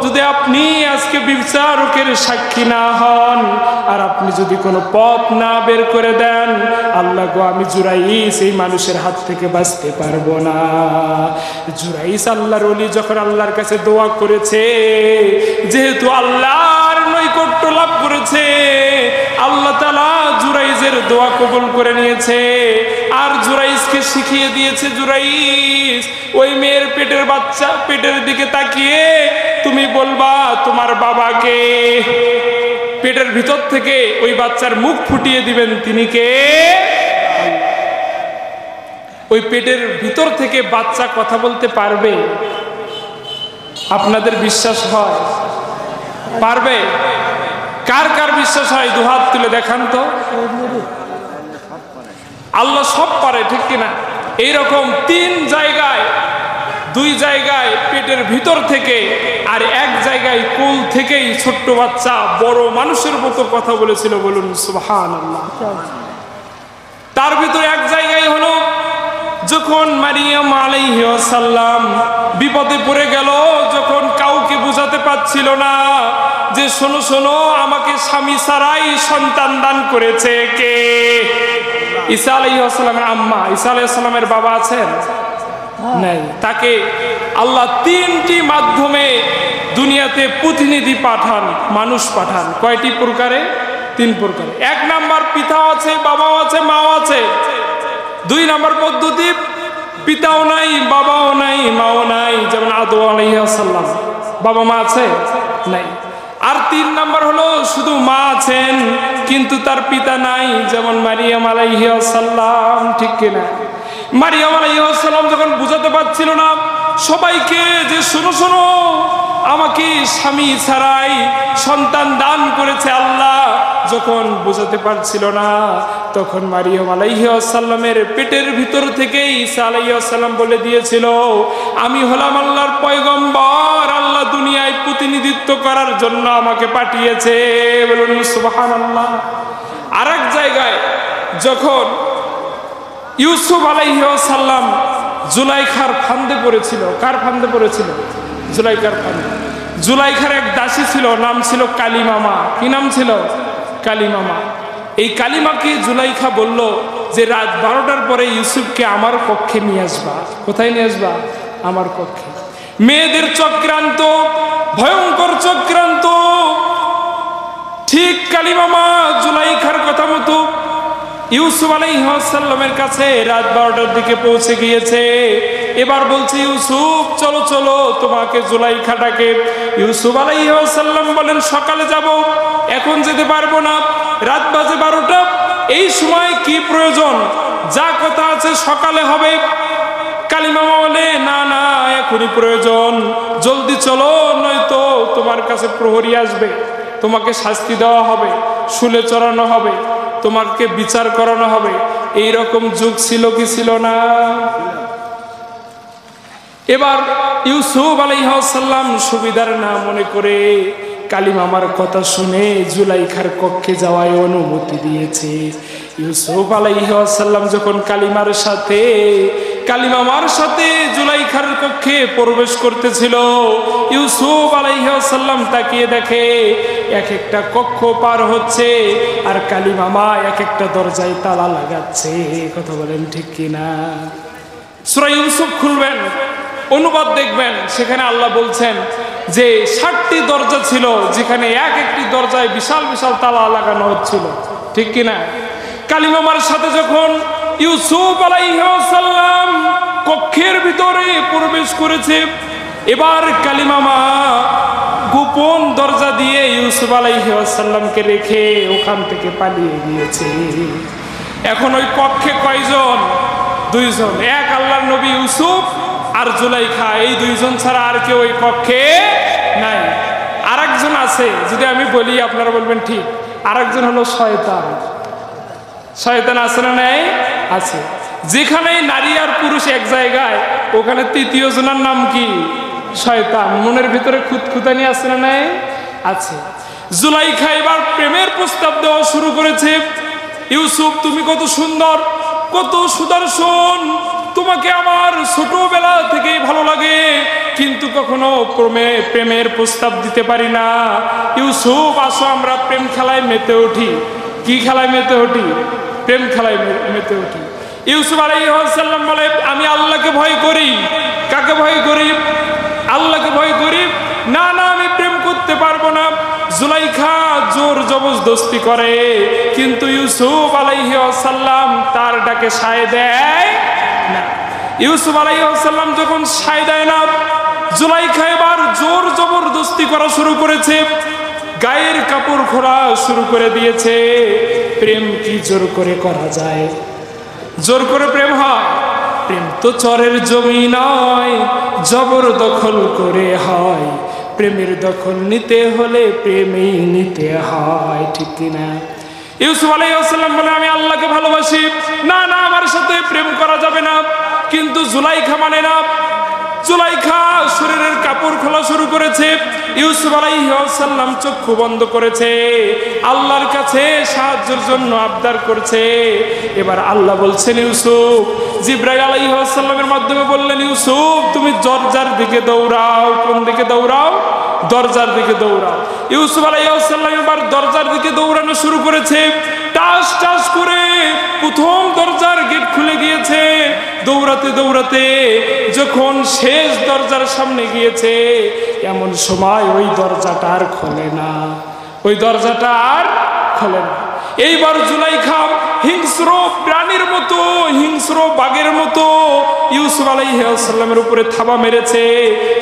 যদি আপনি আজকে বিচারকের সাক্ষী না হন, আর আপনি যদি কোনো পথ না বের করে দেন, আল্লাহ গো, আমি জুরাইজ এই মানুষের হাত থেকে বাঁচতে পারবো না। জুরাইজ আল্লাহর ওলি যখন আল্লাহর কাছে দোয়া করেছে, যেহেতু আল্লাহর নৈকট্য লাভ করেছে, আল্লাহ তাআলা জুরাইজ জুরাইজের দোয়া কবুল করে নিয়েছে আর জুরাইজকে শিখিয়ে দিয়েছে, জুরাইজ ওই মেয়ের পেটের বাচ্চা পেটের দিকে তাকিয়ে তুমি বলবা তোমার বাবাকে। পেটের ভিতর থেকে ওই বাচ্চার মুখ ফুটিয়ে দিবেন তিনি কে? ওই পেটের ভিতর থেকে বাচ্চা কথা বলতে পারবে? আপনাদের বিশ্বাস হয়? পারবে? কার কার বিশ্বাস হয় দুহাত তুলে দেখান তো। আল্লাহ সব পারে, ঠিক কিনা? এইরকম 3 জায়গায়, 2 জায়গায় পেটের ভিতর থেকে আর 1 জায়গায় কোল থেকেই ছোট্ট বাচ্চা বড় মানুষের মতো কথা বলেছিল। বলুন সুবহানাল্লাহ। তার ভিতরে 1 জায়গায় হলো যখন মারিয়াম আলাইহিস সালাম বিপদে পড়ে গেল, যখন কাউকে বুঝাতে পারছিল না যে শোনো শোনো আমাকে স্বামী ছাড়াই সন্তান দান করেছে কে? ঈসা আলাইহিস সালামের আম্মা। ঈসা আলাইহিস সালামের বাবা আছেন? নাই। তাকে আল্লাহ 3টি মাধ্যমে দুনিয়াতে প্রতিনিধি পাঠান, মানুষ পাঠান। কয়টি প্রকারে? 3 প্রকারে। 1 নাম্বার পিতাও আছে, বাবাও আছে, মাও আছে। 2 নাম্বার পদ্ধতি পিতাও নাই, বাবাও নাই, মাও নাই, যেমন আদম আলাইহিস সালাম। বাবা মা আছে? নাই। আর 3 নাম্বার হলো শুধু মা আছেন কিন্তু তার পিতা নাই, যেমন মারিয়াম আলাইহিস সালাম, ঠিক কিনা? মারিয়াম আলাইহিস সালাম যখন বুঝাতে পারছিল না সবাইকে যে শোনো শোনো আমাকে স্বামী ছাড়াই সন্তান দান করেছে আল্লাহ, যখন বুঝাতে পারছিল না তখন মারিয়াম আলাইহিস সালামের পেটের ভিতর থেকে ঈসা আলাইহিস সালাম বলে দিয়েছিল আমি হলাম আল্লাহর পয়গম্বর, আল্লাহ দুনিয়ায় প্রতিনিধিত্ব করার জন্য আমাকে পাঠিয়েছে। বলুন সুবহানাল্লাহ। আরেক জায়গায় যখন ইউসুফ আলাইহিস সালাম জুলাইখার ফান্দে পড়েছিল, কার ফান্দে পড়েছিল? জুলাইখার ফান্দে। জুলাইখার এক দাসী ছিল, নাম ছিল কালিমামা। কি নাম ছিল? কালিমামা। এই কালিমাকে জুলাইখা বলল যে রাত 12টার পরে ইউসুফকে আমার কক্ষে নিয়ে আসবা। কোথায় নিয়ে আসবা? আমার কক্ষে। মেয়েদের চক্রান্ত, ভয়ঙ্কর চক্রান্ত। ঠিক কালিমামা জুলাইখার কথা মতো ইউসুফ আলাইহিস সালামের কাছে রাত 12টার দিকে পৌঁছে গিয়েছে। এবার বলছে ইউসুফ চলো চলো তোমাকে জুলাইখা ডাকে। ইউসুফ আলাইহিস সালাম বলেন সকালে যাব, এখন যেতে পারবো না, রাত বাজে 12টা, এই সময় কি প্রয়োজন? যা কথা আছে সকালে হবে। কালিমামা বলে না না এখনই প্রয়োজন, জলদি চলো নয়তো তোমার কাছে প্রহরী আসবে, তোমাকে শাস্তি দেওয়া হবে, শুলে চড়ানো হবে, তোমাকে বিচার করানো হবে। এই রকম যুগ ছিল কি ছিল না? এবার ইউসুফ আলাইহিস সালাম সুবিধার না মনে করে কালিমামার কথা শুনে জুলাইখার কক্ষে যাওয়ায় অনুমতি দিয়েছে। ইউসুফ আলাইহিস সালাম যখন কালিমামার সাথে জুলাইখার কক্ষে প্রবেশ করতেছিল, ইউসুফ আলাইহিস সালাম তাকিয়ে দেখে এক একটা কক্ষ পার হচ্ছে আর কালিমামা এক একটা দরজায় তালা লাগাচ্ছে। কথা বলেন ঠিক কিনা? সূরা ইউসুফ খুলবেন, অনুবাদ দেখবেন, সেখানে আল্লাহ বলছেন যে 60টি দরজা ছিল যেখানে এক একটি দরজায় বিশাল বিশাল তালা লাগানো হচ্ছিল, ঠিক কিনা? কালিমামার সাথে যখন ইউসুফ আলাইহিস সালাম কক্ষের ভিতরে প্রবেশ করেছে, এবার কালিমামা গোপন দরজা দিয়ে ইউসুফ আলাইহিস সালামকে রেখে ওখান থেকে পালিয়ে গিয়েছে। এখন ওই কক্ষে কয়জন? 2 জন। এক আল্লাহর নবী ইউসুফ আর জুলাইখা, এই 2 জন ছাড়া আর কেউ ওই কক্ষে নাই। আরেকজন আছে, যদি আমি বলি আপনারা বলবেন ঠিক। আরেকজন হলো শয়তান। শয়তান আছে না নাই? আছে। যেখানেই নারী আর পুরুষ এক জায়গায়, ওখানে 3য় জনের নাম কি? শয়তান। মনের ভিতরে খুঁতখুঁতানি আছে না নাই? আছে। জুলাইখা এবার প্রেমের প্রস্তাব দেওয়া শুরু করেছে। ইউসুফ তুমি কত সুন্দর, কত সুদর্শন, তোমাকে আমার ছোটবেলা থেকেই ভালো লাগে, কিন্তু কখনো প্রেমের প্রস্তাব দিতে পারি না। ইউসুফ আসো আমরা প্রেম খেলায় মেতে উঠি। কি খেলায় মেতে উঠি? প্রেম খেলায় মেতে উঠি। ইউসুফ আলাইহিস সালাম বলে আমি আল্লাহকে ভয় করি। কাকে ভয় করি? আল্লাহকে ভয় করি। না না আমি প্রেম করতে পারবো না। জুলাইখা জোর জবরদস্তি করে, কিন্তু ইউসুফ আলাইহিস সালাম তার ডাকে সায় দেয় না। ইউসুফ আলাইহিস সালাম যখন সায় দেয় না, জুলাইখা এবার জোর জবরদস্তি করা শুরু করেছে, গায়ের কাপড় খোলা শুরু করে দিয়েছে। প্রেম কি জোর করে করা যায়? জোর করে প্রেম হয়? প্রেম তো চরের জমি নয়, জবরদখল করে হয়। প্রেমের দখল নিতে হলে প্রেমেই নিতে হয়, ঠিক কিনা? ইউসুফ আলাইহিস সালাম বলে আমি আল্লাহকে ভালোবাসি, না না আমার সাথে প্রেম করা যাবে না। কিন্তু জুলাইখা মানে না। জুলাইখা শরীরের কাপড় খোলা শুরু করেছে। ইউসুফ আলাইহিস সালাম চক্ষু বন্ধ করেছে, আল্লাহর কাছে সাহায্যের জন্য আবদার করছে। এবার আল্লাহ বলছেন ইউসুফ, জিবরাইল আলাইহিস সালামের মাধ্যমে বললেন ইউসুফ তুমি দরজার দিকে দৌড়াও। কোন দিকে দৌড়াও? দরজার দিকে দৌড়াও। ইউসুফ আলাইহিস সালাম এবার দরজার দিকে দৌড়ানো শুরু করেছে। টাস টাস করে প্রথম দরজার গেট খুলে গিয়েছে। দৌড়াতে দৌড়াতে যখন শেষ দরজার সামনে গিয়েছে, এমন সময় ওই দরজাটা আর খোলে না, ওই দরজাটা আর খোলে না। এইবার জুলাইখা হিংস্র প্রাণীর মতো, হিংস্র বাঘের মতো ইউসুফ আলাইহিস সালামের উপরে থাবা মেরেছে।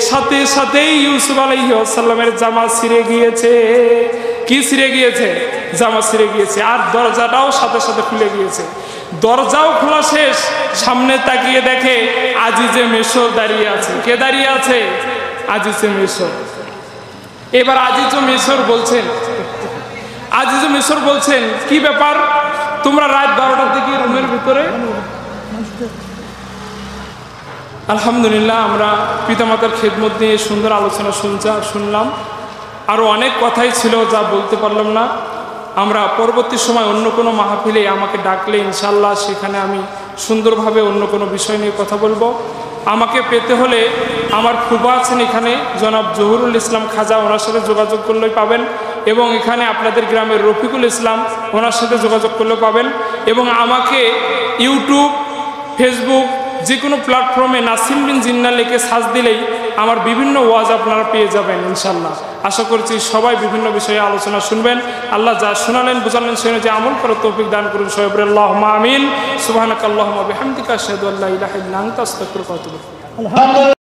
সাথে সাথেই ইউসুফ আলাইহিস সালামের জামা ছিঁড়ে গিয়েছে। কি ছিঁড়ে গিয়েছে? জামা ছিঁড়ে গিয়েছে। আর দরজাটাও সাথে সাথে খুলে গিয়েছে। দরজাও খোলা শেষ, সামনে তাকিয়ে দেখে আজিজে মিশর দাঁড়িয়ে আছে। কে দাঁড়িয়ে আছে? আজিজে মিশর। এবার আজিজে মিশর বলছেন, আজিজে মিশর বলছেন কি ব্যাপার, তোমরা রাত 12টার দিকে রুমের ভিতরে? আলহামদুলিল্লাহ, আমরা পিতামাতার খেদমত নিয়ে সুন্দর আলোচনা শুনলাম। আরো অনেক কথাই ছিল যা বলতে পারলাম না। আমরা পরবর্তী সময় অন্য কোনো মাহফিলে আমাকে ডাকলে ইনশাল্লাহ সেখানে আমি সুন্দরভাবে অন্য কোনো বিষয় নিয়ে কথা বলবো। আমাকে পেতে হলে আমার ফুফা আছেন এখানে, জনাব জহুরুল ইসলাম খাজা, ওনার সাথে যোগাযোগ করলেই পাবেন। এবং এখানে আপনাদের গ্রামের রফিকুল ইসলাম, ওনার সাথে যোগাযোগ করলেও পাবেন। এবং আমাকে ইউটিউব, ফেসবুক, যে কোনো প্ল্যাটফর্মে নাসিম বিন জিন্নাহ লিখে সার্চ দিলেই আমার বিভিন্ন ওয়াজ আপনারা পেয়ে যাবেন ইনশাল্লাহ। আশা করছি সবাই বিভিন্ন বিষয়ে আলোচনা শুনবেন। আল্লাহ যা শোনালেন বুঝালেন সেই অনুযায়ী আমল করার তৌফিক দান করুন। সবাই বলেন আল্লাহুম্মা আমিন। সুবহানাকাল্লাহুম্মা বিহামদিকা আশহাদু আল্লা ইলাহা ইল্লা আনতা আস্তাগফিরুকা ওয়া আতুবু ইলাইক।